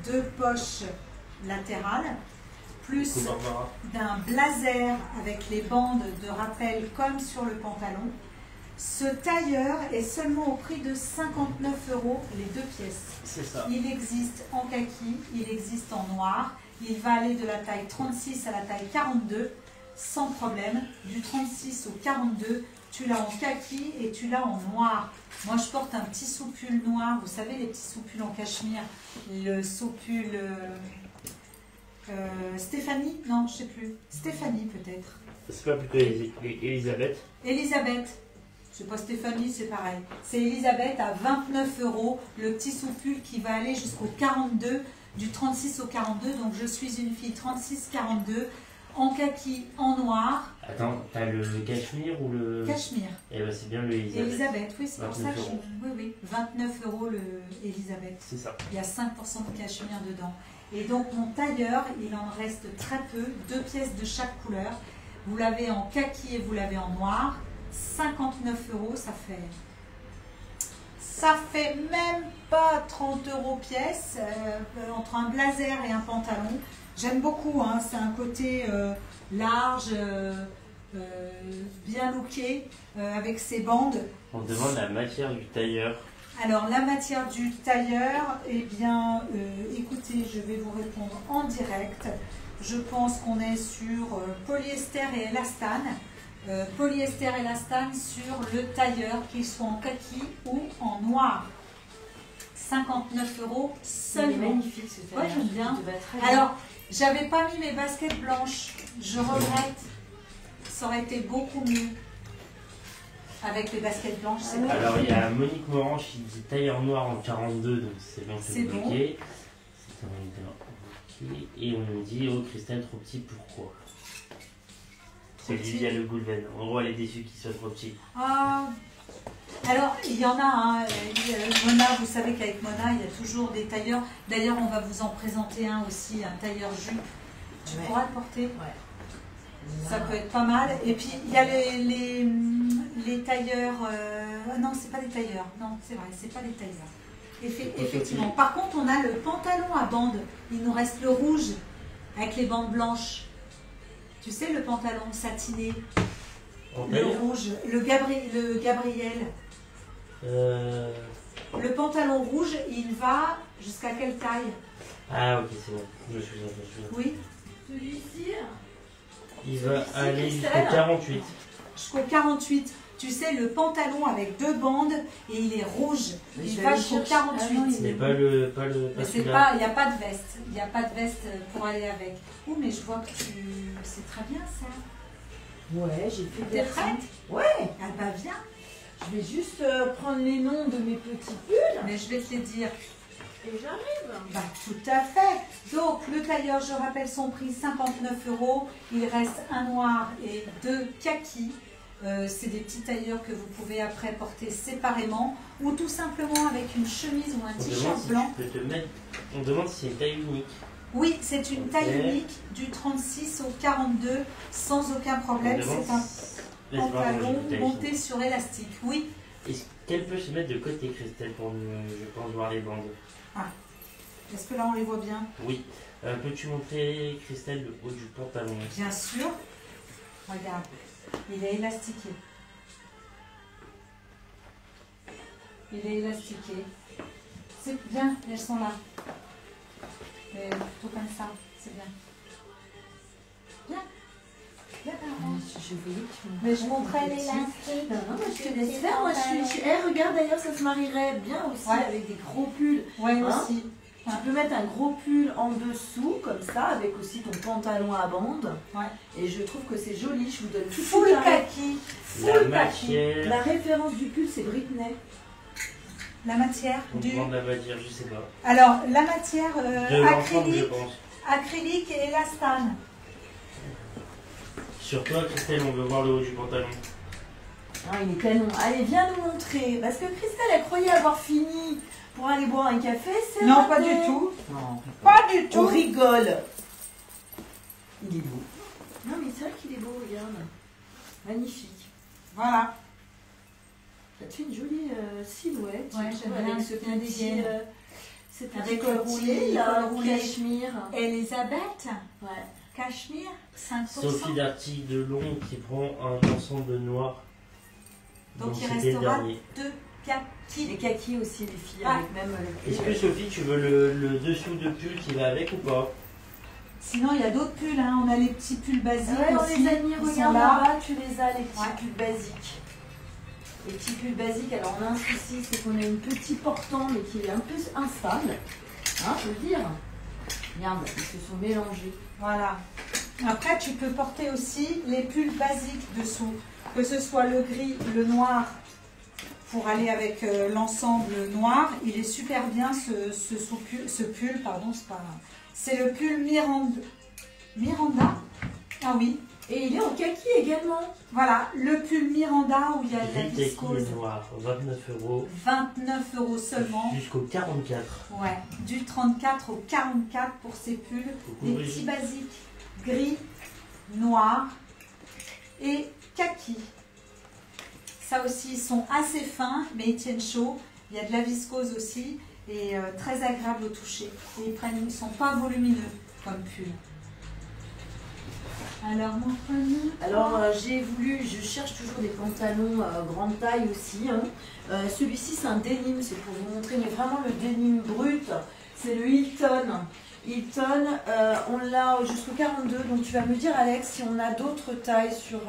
2 poches latérales, plus Coucou Barbara. d'un blazer avec les bandes de rappel comme sur le pantalon. Ce tailleur est seulement au prix de 59 € les 2 pièces. C'est ça. Il existe en kaki, il existe en noir. Il va aller de la taille 36 à la taille 42 sans problème. Du 36 au 42, tu l'as en kaki et tu l'as en noir. Moi, je porte un petit soupul noir. Vous savez, les petits soupules en cachemire. Le soupul Stéphanie? Non, je sais plus. Stéphanie, peut-être. C'est pas plutôt Elisabeth? Elisabeth. C'est pas Stéphanie, c'est pareil. C'est Elisabeth à 29 € le petit soupul qui va aller jusqu'au 42, du 36 au 42. Donc je suis une fille 36-42, en kaki, en noir. Attends, t'as le cachemire ou le... Cachemire. Eh ben c'est bien le Elisabeth. Elisabeth, oui, c'est pour ça 29 que €. oui, oui. 29 € le Elisabeth. C'est ça. Il y a 5% de cachemire dedans. Et donc mon tailleur, il en reste très peu, 2 pièces de chaque couleur. Vous l'avez en kaki et vous l'avez en noir. 59 €, ça fait même pas 30 € pièce, entre un blazer et un pantalon. J'aime beaucoup, hein, c'est un côté large, bien looké, avec ses bandes. On demande la matière du tailleur. Alors la matière du tailleur, eh bien, écoutez, je vais vous répondre en direct. Je pense qu'on est sur polyester et élastane. Polyester élastane sur le tailleur, qu'il soit en kaki ou en noir. 59 € C'est seulement. magnifique ce tailleur. Ouais, j'aime bien. Il te va très bien. Alors, j'avais pas mis mes baskets blanches. Je regrette. Ça aurait été beaucoup mieux avec les baskets blanches. C'est pas- Alors il y a Monique Morange qui dit tailleur noir en 42, donc c'est bien C'est bon. bloqué. C'est un ok. Et on nous dit, oh Christelle, trop petit, pourquoi? C'est petit. Olivia Le Goulven. En gros, elle est déçue qu'il soit trop petit. Ah, alors, il y en a, hein, Mona, vous savez qu'avec Mona, il y a toujours des tailleurs. D'ailleurs, on va vous en présenter un aussi, un tailleur jupe. Tu Ouais. pourras le porter. Ouais. Ça peut être pas mal. Et puis, il y a les tailleurs... non, c'est pas des tailleurs. Non, c'est vrai, c'est pas des tailleurs. Effectivement. Par contre, on a le pantalon à bandes. Il nous reste le rouge avec les bandes blanches. Tu sais, le pantalon satiné, En le tailleur rouge, le Gabriel. Le pantalon rouge, il va jusqu'à quelle taille? Ah ok, c'est bon. Je me souviens. Oui, Celui-ci, Il va Celui-ci, aller jusqu'au Christelle 48. jusqu'au 48. Tu sais, le pantalon avec 2 bandes et il est rouge. Mais Il je vais va aller jusqu'au chercher. Ah non, 48. il Mais pas le... Pas Mais c'est celui-là. pas, il n'y a pas de veste. Il n'y a pas de veste pour aller avec. Oh, mais je vois que tu... C'est très bien ça. Ouais, j'ai fait T'es des prête? Ouais, Ah bah viens. je vais juste prendre les noms de mes petits pulls Mais je vais te les dire. et j'arrive. Bah, tout à fait. Donc, le tailleur, je rappelle son prix, 59 €. Il reste un noir et 2 kakis. C'est des petits tailleurs que vous pouvez après porter séparément ou tout simplement avec une chemise ou un On demande t-shirt si blanc. tu peux te mettre... On demande si c'est une taille unique. Oui, c'est une taille Ok. unique du 36 au 42 sans aucun problème. On demande C'est un si- Laisse voir, pantalon moi, j'ai une taille monté sur élastique. Oui. Est-ce qu'elle peut se mettre de côté, Christelle, pour je pense voir les bandes? Est-ce que là on les voit bien? Oui. Peux-tu montrer, Christelle, le haut du pantalon? Bien sûr. Regarde, il est élastiqué. Il est élastiqué. C'est bien, elles sont là. Mais plutôt comme ça, c'est bien. Bien. Bien, Armand. Je voulais que tu me Mais je montres montrais mon petit. l'élastique. Non, moi je te laisse faire. Moi je suis. Eh, regarde d'ailleurs, ça se marierait bien aussi Ouais. avec des gros pulls. Ouais, Hein? aussi. Tu peux mettre un gros pull en dessous, comme ça, avec aussi ton pantalon à bandes. Ouais. Et je trouve que c'est joli. Je vous donne tout de Full suite la- kaki. La Full kaki. matière... La référence du pull, c'est Britney. La matière On du... demande la matière, je sais pas. Alors, la matière De l'ensemble, je acrylique, pense. acrylique et élastane. Sur toi, Christelle, on veut voir le haut du pantalon. Ah, il est canon. Allez, viens nous montrer. Parce que Christelle, elle croyait avoir fini pour aller boire un café. C'est Non, raté. pas du tout. Non, Pas du on tout. rigole. Il est beau. Non, mais c'est vrai qu'il est beau, regarde. Magnifique. Voilà. Ça te fait une jolie silhouette. Ouais, je trouve, j'aime bien avec ce bien petit, dégaine. C'était Avec col le roulé, petit là, col roulé. cachemire. Elisabeth, Ouais. cachemire, 5%. Sophie d'Artille de Long qui prend un ensemble de noir. Donc il c'était le restera dernier. 2 kakis. Les kakis aussi, les filles, Ah. avec même le Est-ce que Sophie, tu veux le dessous de pull qui va avec ou pas? Sinon, il y a d'autres pulls, hein. On a les petits pulls basiques Ouais, on aussi. les a mis, Ils sont regarde là. là-bas, tu les as, les petits Ouais. pulls basiques. Les petits pulls basiques, alors on a un souci, c'est qu'on a une petite portant, mais qui est un peu instable. Hein, je veux dire. Regarde, ils se sont mélangés. Voilà. Après, tu peux porter aussi les pulls basiques dessous. Que ce soit le gris, le noir, pour aller avec l'ensemble noir. Il est super bien ce pull, pardon, c'est pas... C'est le pull Miranda. Ah oui. Et il est en kaki également. Voilà, le pull Miranda où il y a de la Gris kaki viscose. noir, 29 €. 29 € seulement. Jusqu'au 44. Ouais, du 34 au 44 pour ces pulls. Des Coucou, petits Brigitte. basiques gris, noir et kaki. Ça aussi, ils sont assez fins, mais ils tiennent chaud. Il y a de la viscose aussi et très agréable au toucher. Et ils ne sont pas volumineux comme pull. Alors, mon famille. Alors je cherche toujours des pantalons grande taille aussi. Hein. Celui-ci c'est un denim, c'est pour vous montrer, mais vraiment le denim brut, c'est le Hilton. Hilton, on l'a jusqu'au 42, donc tu vas me dire Alex si on a d'autres tailles sur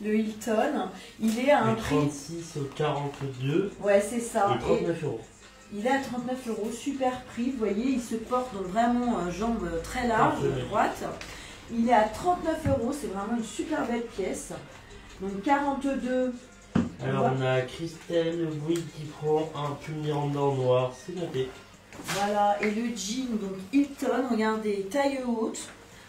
le Hilton. Il est à un Du prix... 36 au 42 Ouais c'est ça. et 39 €. Il est à 39 €, super prix, vous voyez, il se porte donc vraiment jambes très larges, droite. Il est à 39 €, c'est vraiment une super belle pièce. Donc 42. Alors on a Christelle Bouygues qui prend un pull Miranda en noir, c'est noté. Voilà, et le jean, donc Hilton, regardez, taille haute.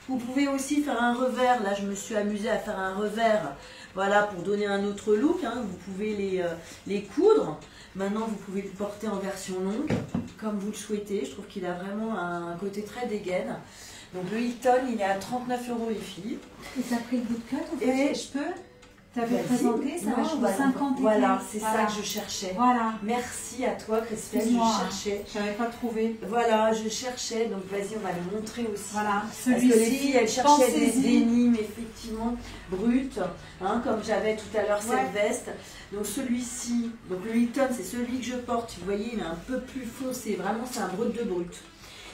Vous pouvez aussi faire un revers, là je me suis amusée à faire un revers, voilà, pour donner un autre look. Hein. Vous pouvez les coudre. Maintenant vous pouvez le porter en version longue, comme vous le souhaitez. Je trouve qu'il a vraiment un côté très dégaine. Donc le Hilton, il est à 39 € les filles. Et ça a pris le bout de cut, en fait. Et- Je peux T'avais Vas-y. présenté, ça va Non, jusqu'au bah, 50 Voilà, étails. c'est Voilà. ça que je cherchais. Voilà. Merci à toi Christelle, Excuse-moi, je cherchais. je n'avais pas trouvé. Voilà, je cherchais, donc vas-y, on va le montrer aussi. Voilà, Parce que les filles, elles cherchaient des pensez-y. dénimes, effectivement, brutes, hein, comme j'avais tout à l'heure cette Ouais. veste. Donc celui-ci, donc le Hilton, c'est celui que je porte. Vous voyez, il est un peu plus foncé. Vraiment, c'est un brut de brut.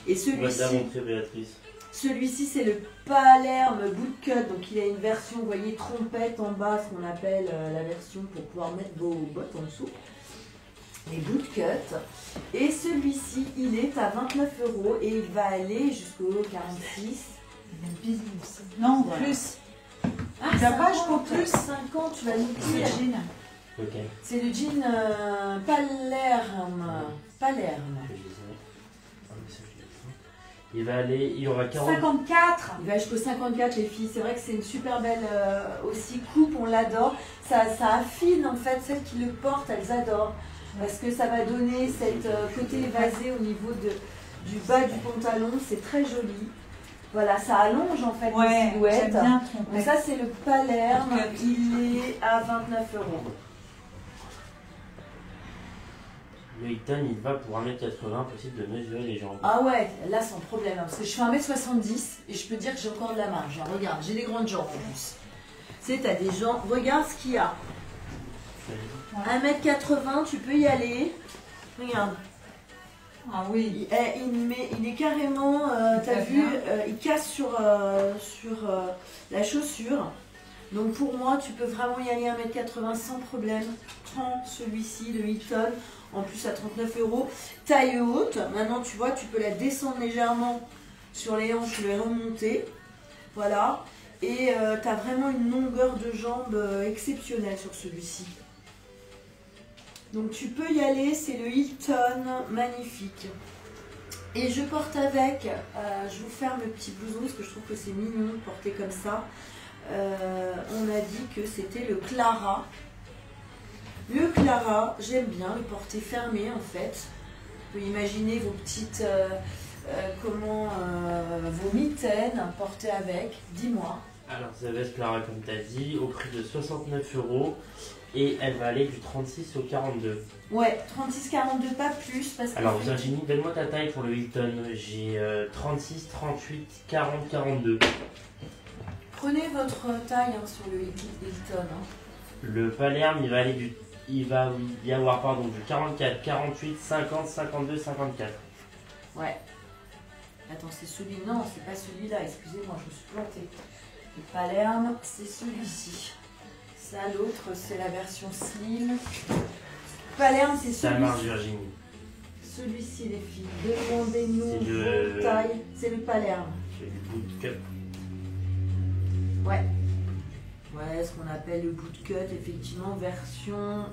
Et On va te la celui-ci, montrer Béatrice. celui-ci, c'est le Palerme Bootcut. Donc il a une version, vous voyez, trompette en bas, ce qu'on appelle la version pour pouvoir mettre vos bottes en dessous. Les bootcut. Et celui-ci, il est à 29 € et il va aller jusqu'au 46. Non, Voilà. plus. Ah, Tu vas pas 50, jusqu'au plus 50, tu vas nous C'est dire. jean. Ok. C'est le jean Palerme. Palerme. Je disais. Ah, mais ça, je l'ai dit. Il va aller, il y aura 40. 54. Il va jusqu'au 54 les filles. C'est vrai que c'est une super belle aussi coupe, on l'adore. Ça affine en fait, celles qui le portent, elles adorent. Parce que ça va donner cette côté évasé au niveau du bas du pantalon. C'est très joli. Voilà, ça allonge en fait les Ouais, silhouettes. j'aime bien Donc ton ça c'est le Palerme, il est à 29 €. Le Hilton, il va pour 1m80, possible de mesurer les jambes. Ah ouais, là sans problème, hein, parce que je fais 1m70 et je peux dire que j'ai encore de la marge. Hein. Regarde, j'ai des grandes jambes en plus. Tu sais, t'as des jambes, regarde ce qu'il y a. 1m80, tu peux y aller. Regarde, Ah oui. il est carrément, t'as Très vu, bien. il casse sur la chaussure. Donc pour moi, tu peux vraiment y aller 1m80 sans problème. Prends celui-ci, le Hilton, en plus à 39 €. Taille haute, maintenant tu vois, tu peux la descendre légèrement sur les hanches, tu les remonter. Voilà. Et tu as vraiment une longueur de jambe exceptionnelle sur celui-ci. Donc tu peux y aller, c'est le Hilton, magnifique. Et je porte avec, je vous ferme le petit blouson parce que je trouve que c'est mignon de porter comme ça. On a dit que c'était le Clara. Le Clara, j'aime bien le porter fermé en fait. Vous pouvez imaginer vos petites, vos mitaines portées avec, dis-moi. Alors, cette veste, Clara, comme tu as dit, au prix de 69 €. Et elle va aller du 36 au 42. Ouais, 36-42, pas plus. Parce que Alors Virginie, donne-moi ta taille pour le Hilton. J'ai 36, 38, 40, 42. Prenez votre taille sur le Hilton. Hein. Le Palerme, il va y avoir du 44, 48, 50, 52, 54. Ouais. Attends, c'est celui... Non, c'est pas celui-là, excusez-moi, je me suis plantée. Le Palerme, c'est celui-ci. Ça, l'autre, c'est la version slim. Palerme, c'est celui-ci. Ça marche, Virginie. Celui-ci, les filles. Demandez-nous C'est vos tailles. C'est le Palerme. C'est du bootcut. Ouais. Ouais, ce qu'on appelle le bootcut, effectivement, version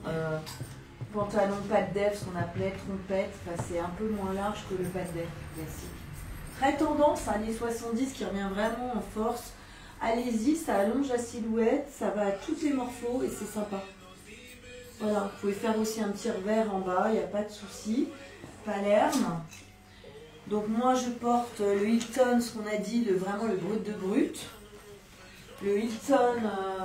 pantalon pas de def, ce qu'on appelait trompette. Enfin, c'est un peu moins large que le pas de def classique. Très tendance, années 70 qui revient vraiment en force. Allez-y, ça allonge la silhouette, ça va à toutes les morphos et c'est sympa. Voilà, vous pouvez faire aussi un petit revers en bas, il n'y a pas de souci. Palerme. Donc moi je porte le Hilton, ce qu'on a dit, vraiment le brut de brut. Le Hilton,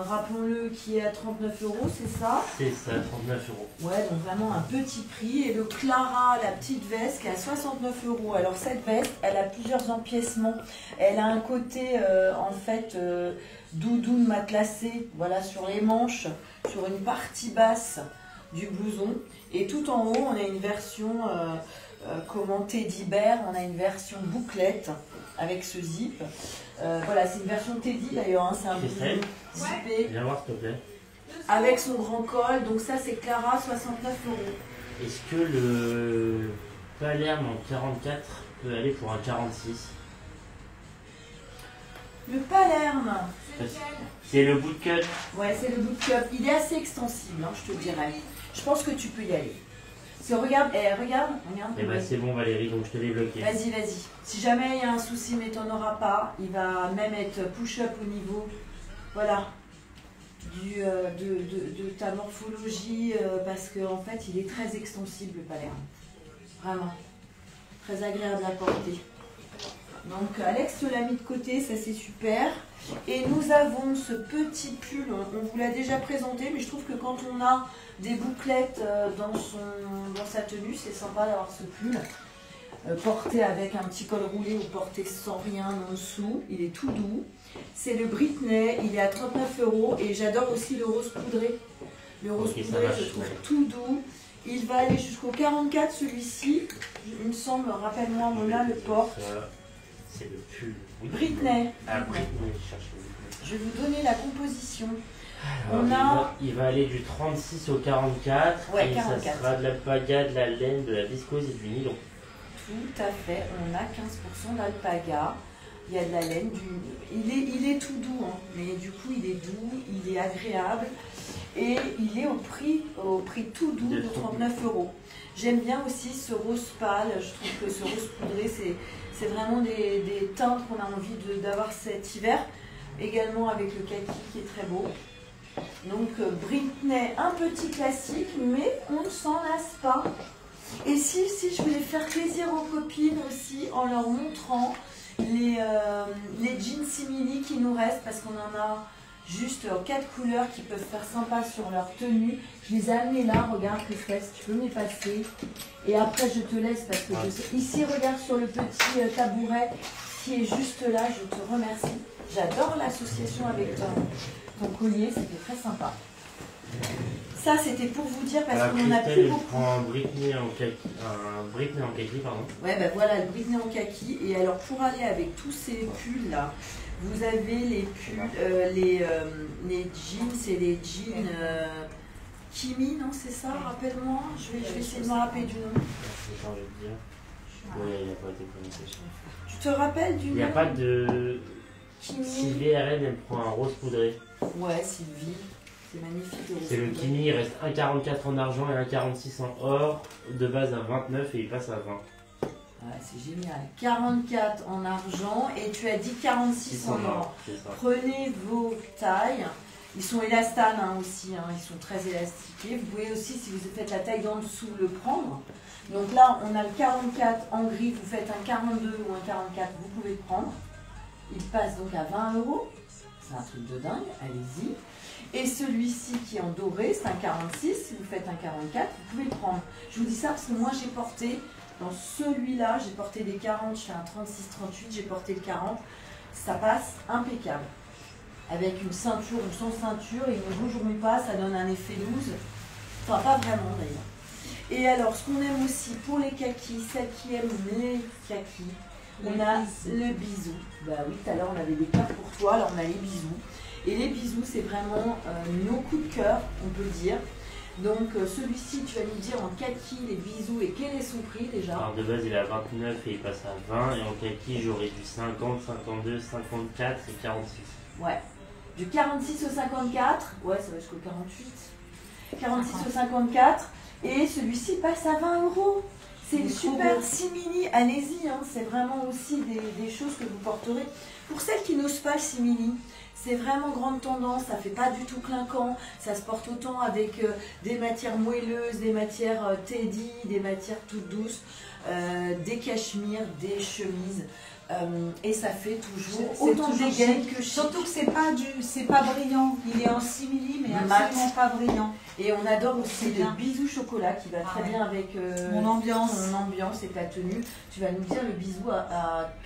rappelons-le, qui est à 39 €, c'est ça? C'est ça, 39 €. Ouais, donc vraiment un petit prix. Et le Clara, la petite veste, qui est à 69 €. Alors cette veste, elle a plusieurs empiècements. Elle a un côté, en fait, doudoune matelassé, voilà, sur les manches, sur une partie basse du blouson. Et tout en haut, on a une version, teddy bear, on a une version bouclette avec ce zip. Voilà, c'est une version Teddy d'ailleurs, hein, c'est un blouson zippé. Viens voir s'il te plaît. Avec son grand col, donc ça c'est Clara, 69 €. Est-ce que le Palerme en 44 peut aller pour un 46? Le Palerme, C'est le bootcut. ouais, c'est le bootcut. Il est assez extensible, hein, je te dirais. Je pense que tu peux y aller. Regarde. Eh ben c'est bon Valérie, donc je te l'ai bloqué. Vas-y, vas-y. Si jamais il y a un souci, mais t'en auras pas, il va même être push-up au niveau, voilà, de ta morphologie, parce qu'en fait, il est très extensible, le Palerme. Vraiment. Très agréable à porter. Donc, Alex te l'a mis de côté, ça c'est super. Et nous avons ce petit pull, on vous l'a déjà présenté, mais je trouve que quand on a des bouclettes dans sa tenue, c'est sympa d'avoir ce pull. Porté avec un petit col roulé ou porté sans rien en dessous. Il est tout doux. C'est le Britney, il est à 39 € et j'adore aussi le rose poudré. Le rose poudré, je trouve tout doux. Il va aller jusqu'au 44 celui-ci. Il me semble, rappelle-moi, Mona le porte. C'est le pull. Oui. Britney. Ah, Britney, je cherche le Britney. Je vais vous donner la composition. Alors, il va aller du 36 au 44. Ouais, et 44. ça sera de la paga, de la laine, de la viscose et du nylon. Tout à fait, on a 15% d'alpaga, il y a de la laine, il est tout doux, hein, mais du coup il est doux, il est agréable et il est au prix tout doux de 39 €. J'aime bien aussi ce rose pâle, je trouve que ce rose poudré c'est vraiment des teintes qu'on a envie d'avoir cet hiver, également avec le kaki qui est très beau. Donc Britney, un petit classique, mais on ne s'en lasse pas. Et si je voulais faire plaisir aux copines aussi en leur montrant les jeans simili qui nous restent, parce qu'on en a juste 4 couleurs qui peuvent faire sympa sur leur tenue. Je les ai amenés là, regarde Christelle, tu peux me les passer. Et après je te laisse parce que je sais. Ici, regarde sur le petit tabouret qui est juste là, je te remercie. J'adore l'association avec ton collier, c'était très sympa. Ça, c'était pour vous dire parce qu'on en a plus beaucoup. Prend un Britney en kaki, pardon. Ouais, ben voilà, le Britney en kaki. Et alors, pour aller avec tous ces pulls là, vous avez les pulls, les jeans et les jeans Kimi, non, c'est ça? Rappelle-moi. Je vais essayer de me rappeler du nom. J'ai envie de dire. Oui, il n'y a pas été connecté. Tu te rappelles du nom? Il n'y a pas de. Kimi. Sylvie RN, elle prend un rose poudré. Ouais, Sylvie. C'est magnifique. C'est le Kimi, il reste 1,44 en argent et 1,46 en or, de base à 29 et il passe à 20. Ouais, c'est génial. 44 en argent et tu as dit 46 en or. Prenez vos tailles. Ils sont élastanes hein, aussi, hein. Ils sont très élastiqués. Vous pouvez aussi, si vous faites la taille d'en dessous, le prendre. Donc là, on a le 44 en gris, vous faites un 42 ou un 44, vous pouvez le prendre. Il passe donc à 20 €. c'est un truc de dingue, allez-y. Et celui-ci qui est en doré, c'est un 46, si vous faites un 44, vous pouvez le prendre. Je vous dis ça parce que moi j'ai porté, dans celui-là, j'ai porté des 40, je fais un 36-38, j'ai porté le 40, ça passe impeccable. Avec une ceinture ou sans ceinture, et ne vous jouez pas, ça donne un effet loose. Enfin, pas vraiment d'ailleurs. Et alors, ce qu'on aime aussi pour les kakis, celles qui aiment les kakis, on a le bisou. Bah oui, tout à l'heure on avait des cœurs pour toi, alors on a les bisous. Et les bisous, c'est vraiment nos coups de cœur, on peut dire. Donc celui-ci, tu vas nous dire en kaki les bisous et quel est son prix déjà? Alors de base il est à 29 et il passe à 20 et en kaki j'aurais du 50, 52, 54 et 46. Ouais. Du 46 au 54, ouais ça va jusqu'au 48. 46 au 54 et celui-ci passe à 20 €. C'est une super simili, allez-y, hein, c'est vraiment aussi des choses que vous porterez. Pour celles qui n'osent pas le simili, c'est vraiment grande tendance, ça fait pas du tout clinquant, ça se porte autant avec des matières moelleuses, des matières teddy, des matières toutes douces, des cachemires, des chemises. Et ça fait toujours autant de gaines que chic. Surtout que c'est pas brillant. Il est en simili, mais absolument pas brillant. Et on adore aussi le bisou chocolat qui va très bien avec mon ambiance et ta tenue. Tu vas nous dire le bisou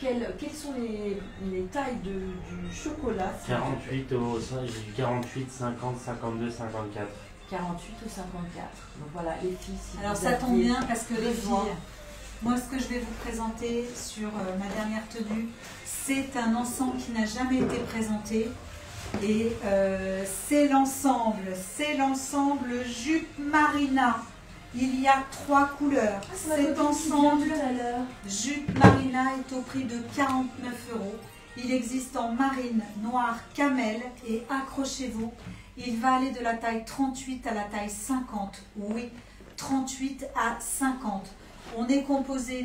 quelles sont les tailles du chocolat? 48 au j'ai du 48, 50, 52, 54. 48 ou 54. Donc voilà, les filles. Si alors ça tombe bien parce que les filles. Moi, ce que je vais vous présenter sur ma dernière tenue, c'est un ensemble qui n'a jamais été présenté. Et c'est l'ensemble jupe Marina. Il y a 3 couleurs. Cet ensemble jupe Marina est au prix de 49 €. Il existe en marine, noir, camel et accrochez-vous, il va aller de la taille 38 à la taille 50. Oui, 38 à 50. On est composé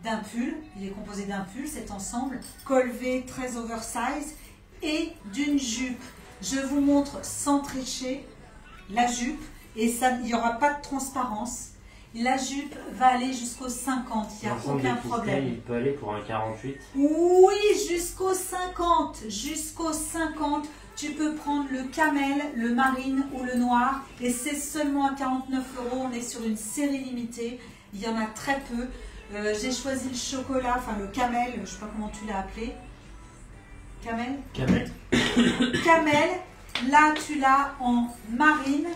d'un pull, il est composé d'un pull, cet ensemble, col V très oversize, et d'une jupe. Je vous montre sans tricher la jupe, et il n'y aura pas de transparence. La jupe va aller jusqu'au 50, il n'y a aucun problème. Il peut aller pour un 48? Oui, jusqu'au 50, jusqu'au 50. Tu peux prendre le camel, le marine ou le noir, et c'est seulement à 49 €. On est sur une série limitée. Il y en a très peu. J'ai choisi le chocolat, enfin le camel, je ne sais pas comment tu l'as appelé. Camel? Camel. Camel, là tu l'as en marine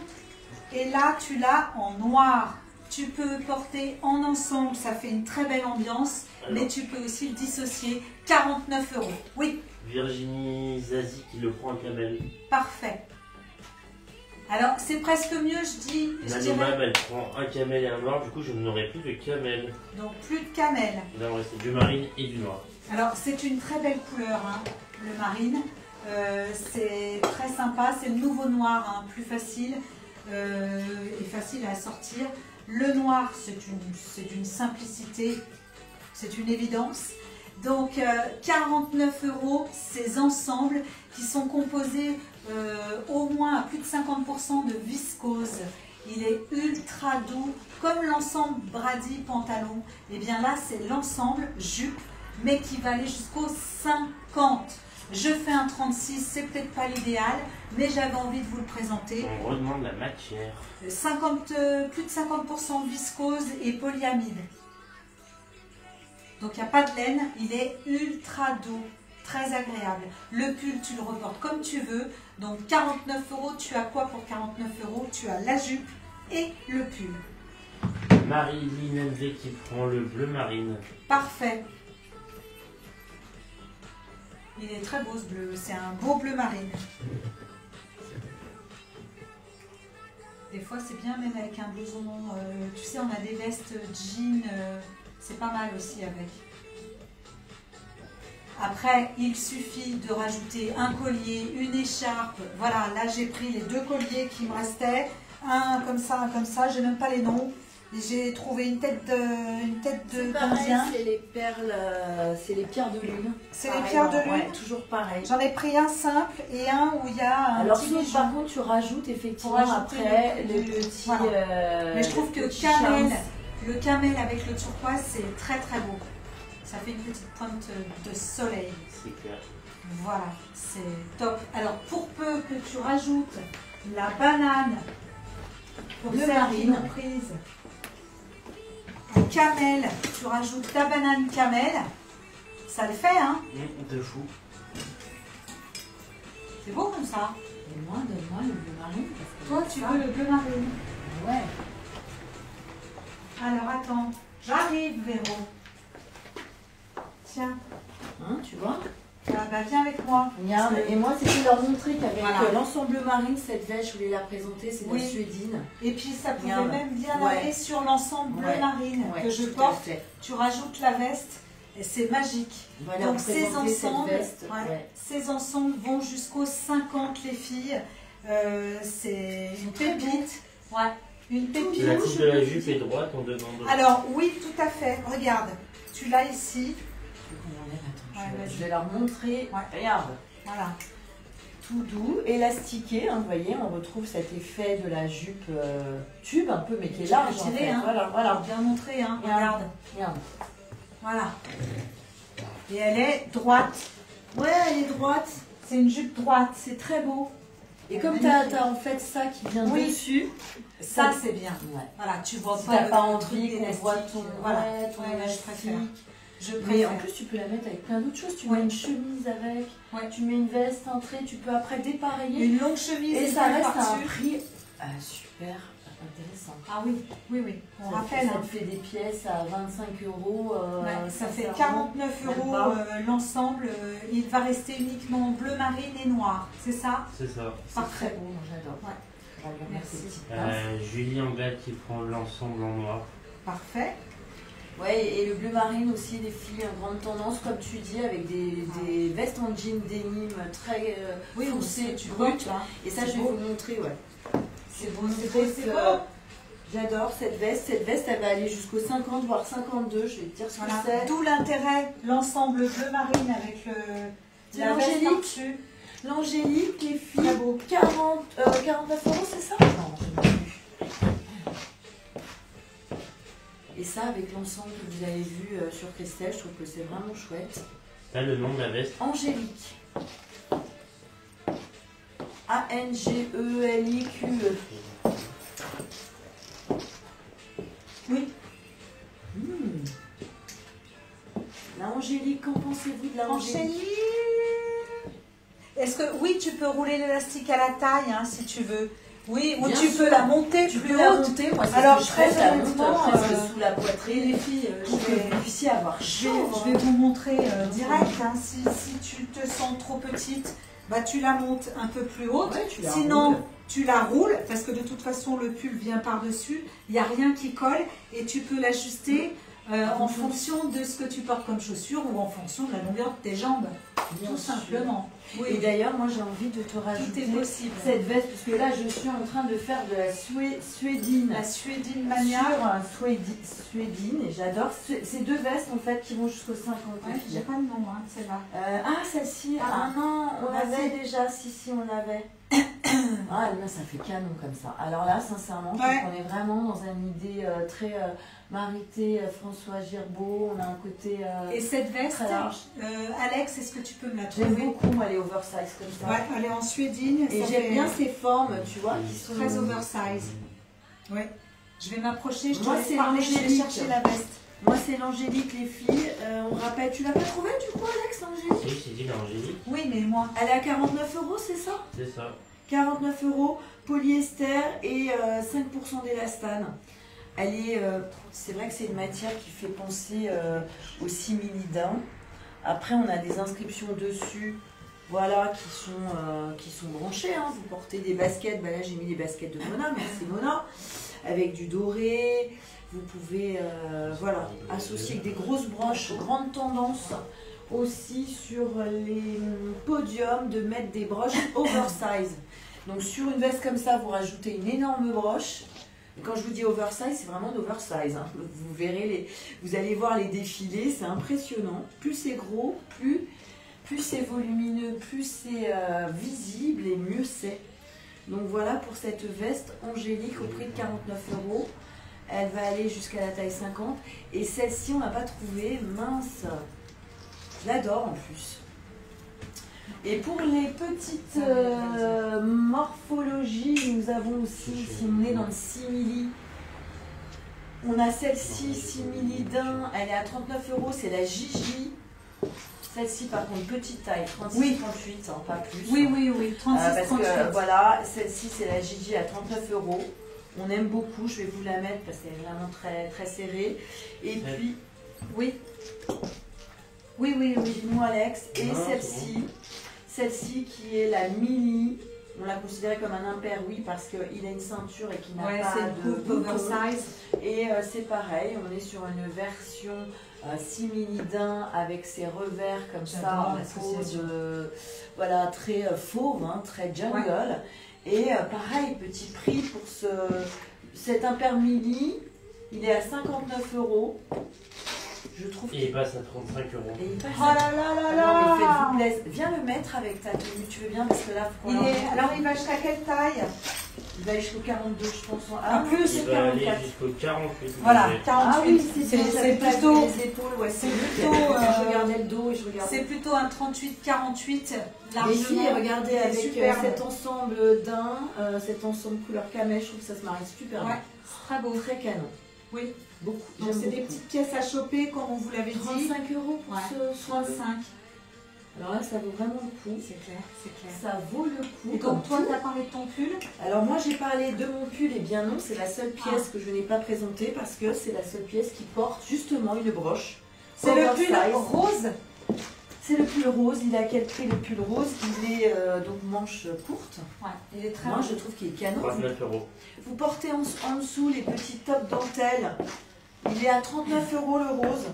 et là tu l'as en noir. Tu peux porter en ensemble, ça fait une très belle ambiance, alors, mais tu peux aussi le dissocier. 49 €. Oui. Virginie Zazie qui le prend en camel. Parfait. Alors, c'est presque mieux, je dis. Nanomam, elle prend un camel et un noir, du coup, je n'aurai plus de camel. Donc, plus de camel. Là, on reste du marine et du noir. Alors, c'est une très belle couleur, hein, le marine. C'est très sympa, c'est le nouveau noir, hein, plus facile et facile à sortir. Le noir, c'est d'une simplicité, c'est une évidence. Donc, 49 € ces ensembles qui sont composés au moins à plus de 50% de viscose. Il est ultra doux, comme l'ensemble Brady pantalon. Et bien là, c'est l'ensemble jupe, mais qui va aller jusqu'au 50. Je fais un 36, c'est peut-être pas l'idéal, mais j'avais envie de vous le présenter. On redemande la matière. Plus de 50% viscose et polyamide. Donc il n'y a pas de laine, il est ultra doux, très agréable. Le pull, tu le reportes comme tu veux. Donc 49 €, tu as quoi pour 49 €? Tu as la jupe et le pull. Marie-Line MV qui prend le bleu marine. Parfait. Il est très beau ce bleu, c'est un beau bleu marine. Des fois c'est bien même avec un blouson, tu sais on a des vestes jeans, c'est pas mal aussi avec. Après il suffit de rajouter un collier, une écharpe, voilà là j'ai pris les 2 colliers qui me restaient, un comme ça, j'ai même pas les noms. J'ai trouvé une tête d'Indien. C'est les perles, c'est les pierres de lune. C'est les pierres de lune. Ouais, toujours pareil. J'en ai pris un simple et un où il y a un alors petit sinon, bijou. par contre, tu rajoutes effectivement après le petit. Voilà. Mais je trouve que le camel avec le turquoise, c'est très très beau. Ça fait une petite pointe de soleil. C'est clair. Voilà, c'est top. Alors, pour peu que tu rajoutes la banane pour Bleu celles qui marine. l'ont prise, en camel, tu rajoutes ta banane camel, ça le fait, hein? De fou. C'est beau comme ça. Et moi, donne-moi le bleu marine. Parce que Toi, tu veux le bleu marine. Ouais. Alors, attends, j'arrive, Véro. Tiens, Hein, tu vois? bah, viens avec moi. Regarde, Parce que- et moi c'était leur montrer qu'avec Voilà. l'ensemble marine, cette veste, je voulais la présenter, c'est de Oui. la suédine. Et puis, ça pouvait Regarde. même bien Ouais. aller sur l'ensemble bleu Ouais. marine Ouais, que je tout à porte. fait. Tu rajoutes la veste et c'est magique. Voilà, Donc, ces présenter cette ensembles, veste, ouais, ouais. ces ensembles vont jusqu'aux 50 les filles. C'est une pépite. Ouais, une pépite. La coupe de la jupe est droite, on demande. Alors, oui, tout à fait. Regarde, tu l'as ici. Attends, Ouais, vas-y. je vais leur montrer. Ouais. Regarde, Voilà. tout doux, élastiqué, hein, vous voyez, on retrouve cet effet de la jupe tube un peu, mais qui est Tu large. peux En tirer, fait. hein. Voilà, voilà. Bien montré, hein. Regarde. Regarde. Regarde. Voilà. Et elle est droite. Ouais, elle est droite, C'est une jupe droite. c'est très beau. Et comme Magnifique. tu as en fait ça qui vient Oui. dessus, Ça, c'est bien. ouais. Voilà, tu vois Si pas t'as le pas truc envie qu'on d'élastique. voit ton, Voilà. ouais, ton Ouais, je élastique. préfère. Je Mais préfère. en plus, tu peux la mettre avec plein d'autres choses. Tu Ouais. mets une chemise avec, Ouais. tu mets une veste entrée, tu peux après dépareiller. Une longue chemise Et ça reste un par-dessus. prix super intéressant. Ah oui, oui, oui. On Ça rappelle. ça Hein. te fait des pièces à 25 €. Ouais, ça fait sincèrement. 49 même € pas. l'ensemble. Il va rester uniquement bleu marine et noir. C'est ça? C'est ça. C'est Parfait. très beau, moi, j'adore. Ouais. Regarde, Merci. ces petites pinces. Julie Anglade qui prend l'ensemble en noir. Parfait. Ouais, et le bleu marine aussi, les filles en grande tendance, comme tu dis, avec des vestes en jean denim très Oui, foncées, tu brutes. là. Et ça, C'est je vais beau. vous montrer, ouais. C'est beau, c'est Très, beau, c'est euh, beau. J'adore cette veste. Cette veste, elle va aller jusqu'au 50, voire 52. Je vais te dire ce Voilà. que c'est. D'où l'intérêt, l'ensemble bleu marine avec C'est la veste l'angélique. par-dessus. L'angélique, les filles, Très beau. 49 €, c'est ça? Non, je ne sais plus. Et ça, avec l'ensemble que vous avez vu sur Christelle, je trouve que c'est vraiment chouette. Là, le nom de la veste. Angélique. A-N-G-E-L-I-Q-E. Oui. La Angélique, qu'en pensez-vous de la Angélique? Angélique. Est-ce que oui, tu peux rouler l'élastique à la taille hein, si tu veux. Oui, ou Bien tu sûr. peux la monter Tu plus peux la haute. monter, moi c'est Alors, ce que je fais, très je la monte honnêtement, presque sous la Et poitrine les filles, pour que vous puissiez avoir je chaud. vais vous montrer direct. Hein, si tu te sens trop petite, bah, tu la montes un peu plus haute. Ouais, tu la Sinon, roules. tu la roules parce que de toute façon, le pull vient par-dessus. Il n'y a rien qui colle et tu peux l'ajuster en fonction de ce que tu portes comme chaussure ou en fonction de la longueur de tes jambes. Bien Tout sûr. simplement. Et Oui, d'ailleurs, moi j'ai envie de te tout rajouter est possible. cette veste, parce que là je suis en train de faire de la suédine. La Suédine Sur Mania. un suédine, et j'adore ces deux vestes en fait qui vont jusqu'au 50. Ouais, j'ai pas le nom, hein, celle-là. Celle-ci, Ah. non, on Vas-y. l'avait déjà, si on l'avait. Ah, là, ça fait canon comme ça. Alors là, sincèrement, je Ouais. trouve qu'on est vraiment dans une idée très Marité, François Girbeau. On a un côté Et cette veste, très large. Alex, est-ce que tu peux me la J'aime trouver? beaucoup, moi, les oversize comme ça. Ouais, elle est en suédine. Et ça j'aime fait bien ces formes, tu vois, qui sont très oversize. Ouais. Je vais m'approcher, je te Moi, laisse c'est parler, je vais l'angélique. chercher la veste. Moi, c'est l'Angélique, les filles. On rappelle, tu l'as pas trouvé du coup, Alex, l'Angélique? Oui, j'ai dit l'Angélique. Oui, mais moi. Elle est à 49 €, c'est ça? C'est ça. 49 €, polyester et 5% d'élastane. Elle est, c'est vrai que c'est une matière qui fait penser au simili-daim. Après, on a des inscriptions dessus, voilà, qui sont branchées. Hein. Vous portez des baskets, bah là j'ai mis les baskets de Mona, merci Mona, avec du doré. Vous pouvez, voilà, associer avec des grosses broches, grande tendance aussi sur les podiums de mettre des broches oversize. Donc sur une veste comme ça, vous rajoutez une énorme broche. Et quand je vous dis oversize, c'est vraiment d'oversize. Hein. Vous verrez, vous allez voir les défilés, c'est impressionnant. Plus c'est gros, plus c'est volumineux, plus c'est visible et mieux c'est. Donc voilà pour cette veste Angélique au prix de 49 €. Elle va aller jusqu'à la taille 50. Et celle-ci, on l'a pas trouvée. Mince. Je l'adore en plus. Et pour les petites morphologies, nous avons aussi, si on est dans le simili, on a celle-ci, simili d'un, elle est à 39 €, c'est la Gigi. Celle-ci, par contre, petite taille, 36-38, Oui. pas plus. Oui, oui, oui, 36, Parce 38. que voilà, celle-ci, c'est la Gigi à 39 €. On aime beaucoup, je vais vous la mettre parce qu'elle est vraiment très, très serrée. Et puis, oui. Oui, oui, oui, dis-moi Alex. Et Non, celle-ci, celle-ci qui est la mini, on l'a considérée comme un impair, oui, parce qu'il a une ceinture et qu'il n'a Ouais, pas c'est de coupe bouton. oversize. Et c'est pareil, on est sur une version simili d'un avec ses revers comme ça, J'adore en l'association. pose, voilà, très fauve, hein, très jungle. Ouais. Et pareil, petit prix pour cet impair mini, il est à 59 €. Je trouve Et il passe à 35 €. Et il passe Oh là là là là. non, mais faites-vous plaisir. Viens le mettre avec ta tenue, tu veux bien, parce que là, faut qu'on Alors, il va jusqu'à quelle taille? il va jusqu'au 42, je pense. Ah, plus, Il c'est va aller 44. jusqu'au 48. Voilà, Mais- 48. Ah oui, c'est plutôt, les épaules, ouais, c'est c'est plutôt, je regardais le dos et je regardais. c'est plutôt un 38-48 Les largement. filles, regardez C'est avec superbe. cet ensemble d'un, cet ensemble couleur camel, je trouve que ça se marie super Ouais, bien. c'est très beau. Très canon. Oui, Beaucoup. donc J'aime c'est des beaucoup. petites pièces à choper, comme on vous l'avait dit. 35 € pour Ouais, ce 35. Alors là, ça vaut vraiment le coup. C'est clair, c'est clair. Ça vaut le coup. Et donc, toi, tu as parlé de ton pull? Alors moi j'ai parlé de mon pull, et bien non, c'est la seule pièce que je n'ai pas présentée parce que c'est la seule pièce qui porte justement une broche. C'est le Oversize. pull rose. C'est le pull rose, il a quel prix le pull rose? Il est donc manche courte. Ouais, il est très Moi beau. je trouve qu'il est canon. 39 €. Vous portez en dessous les petits tops dentelle. Il est à 39 € le rose.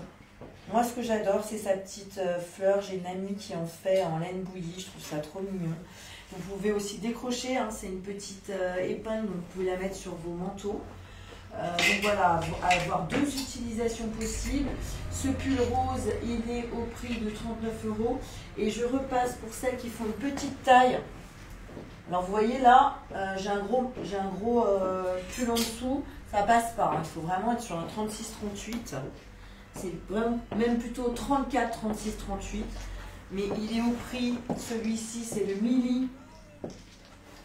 Moi ce que j'adore c'est sa petite fleur. J'ai une amie qui en fait en laine bouillie, je trouve ça trop mignon. Vous pouvez aussi décrocher, hein, c'est une petite épingle, donc vous pouvez la mettre sur vos manteaux. Donc voilà, avoir deux utilisations possibles. Ce pull rose, il est au prix de 39 €. Et je repasse pour celles qui font une petite taille. Alors vous voyez là, j'ai un gros pull en dessous, ça passe pas. Il faut vraiment être sur un 36-38. C'est vraiment, même plutôt 34, 36, 38. Mais il est au prix, celui-ci, c'est le mini.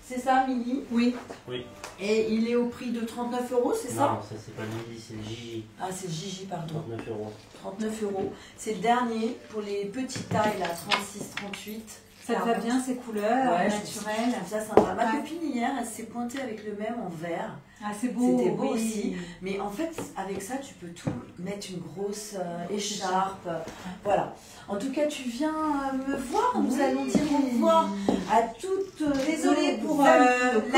C'est ça, mini? Oui. Oui. Et il est au prix de 39 €, c'est ça? Non, ça c'est pas le midi, c'est le Gigi. Ah, c'est le Gigi, pardon. 39 €. 39 €. C'est le dernier pour les petites tailles, là, 36, 38. Ça te va bien, ces couleurs Ouais, naturelles. je trouve ça sympa. Ma Ouais. copine hier, elle s'est pointée avec le même en vert. Ah, c'est beau. C'était beau oui. aussi. Mais en fait, avec ça, tu peux tout mettre une grosse écharpe. Voilà. En tout cas, tu viens me voir. Nous Oui. allons dire au revoir à toutes. Désolée pour nos copines.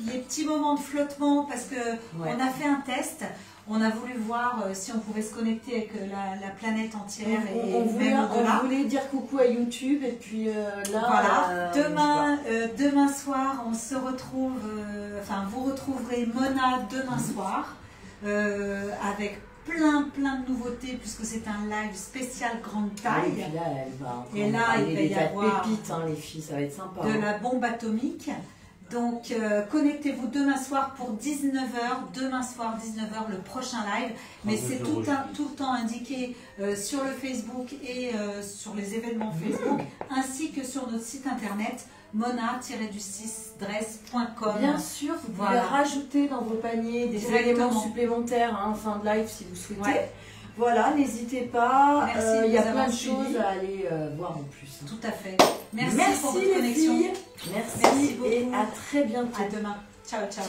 les petits moments de flottement parce que Ouais. on a fait un test. On a voulu voir si on pouvait se connecter avec la planète entière et On voulait, même au-delà. on voulait dire coucou à YouTube et puis là. Voilà. Demain soir, on se retrouve. Enfin, vous retrouverez Mona demain soir avec plein de nouveautés puisque c'est un live spécial grande Et taille. puis là, elle va. Et là, il va y des tas de avoir pépites, hein, les filles, ça va être sympa. de hein. la bombe atomique. Donc, connectez-vous demain soir pour 19h. Demain soir, 19h, le prochain live. Mais c'est tout le temps indiqué sur le Facebook et sur les événements Facebook, ainsi que sur notre site internet mona-du6dress.com. Bien sûr, vous pouvez Voilà. rajouter dans vos paniers des Directement. éléments supplémentaires en fin de live si vous souhaitez. Ouais. Voilà, n'hésitez pas. Merci de il y a nous plein avoir de suivis. choses à aller voir en plus. Tout à fait. Merci, pour Merci votre les connexion. filles. Merci, Merci et beaucoup. à très bientôt. À demain. Ciao, ciao.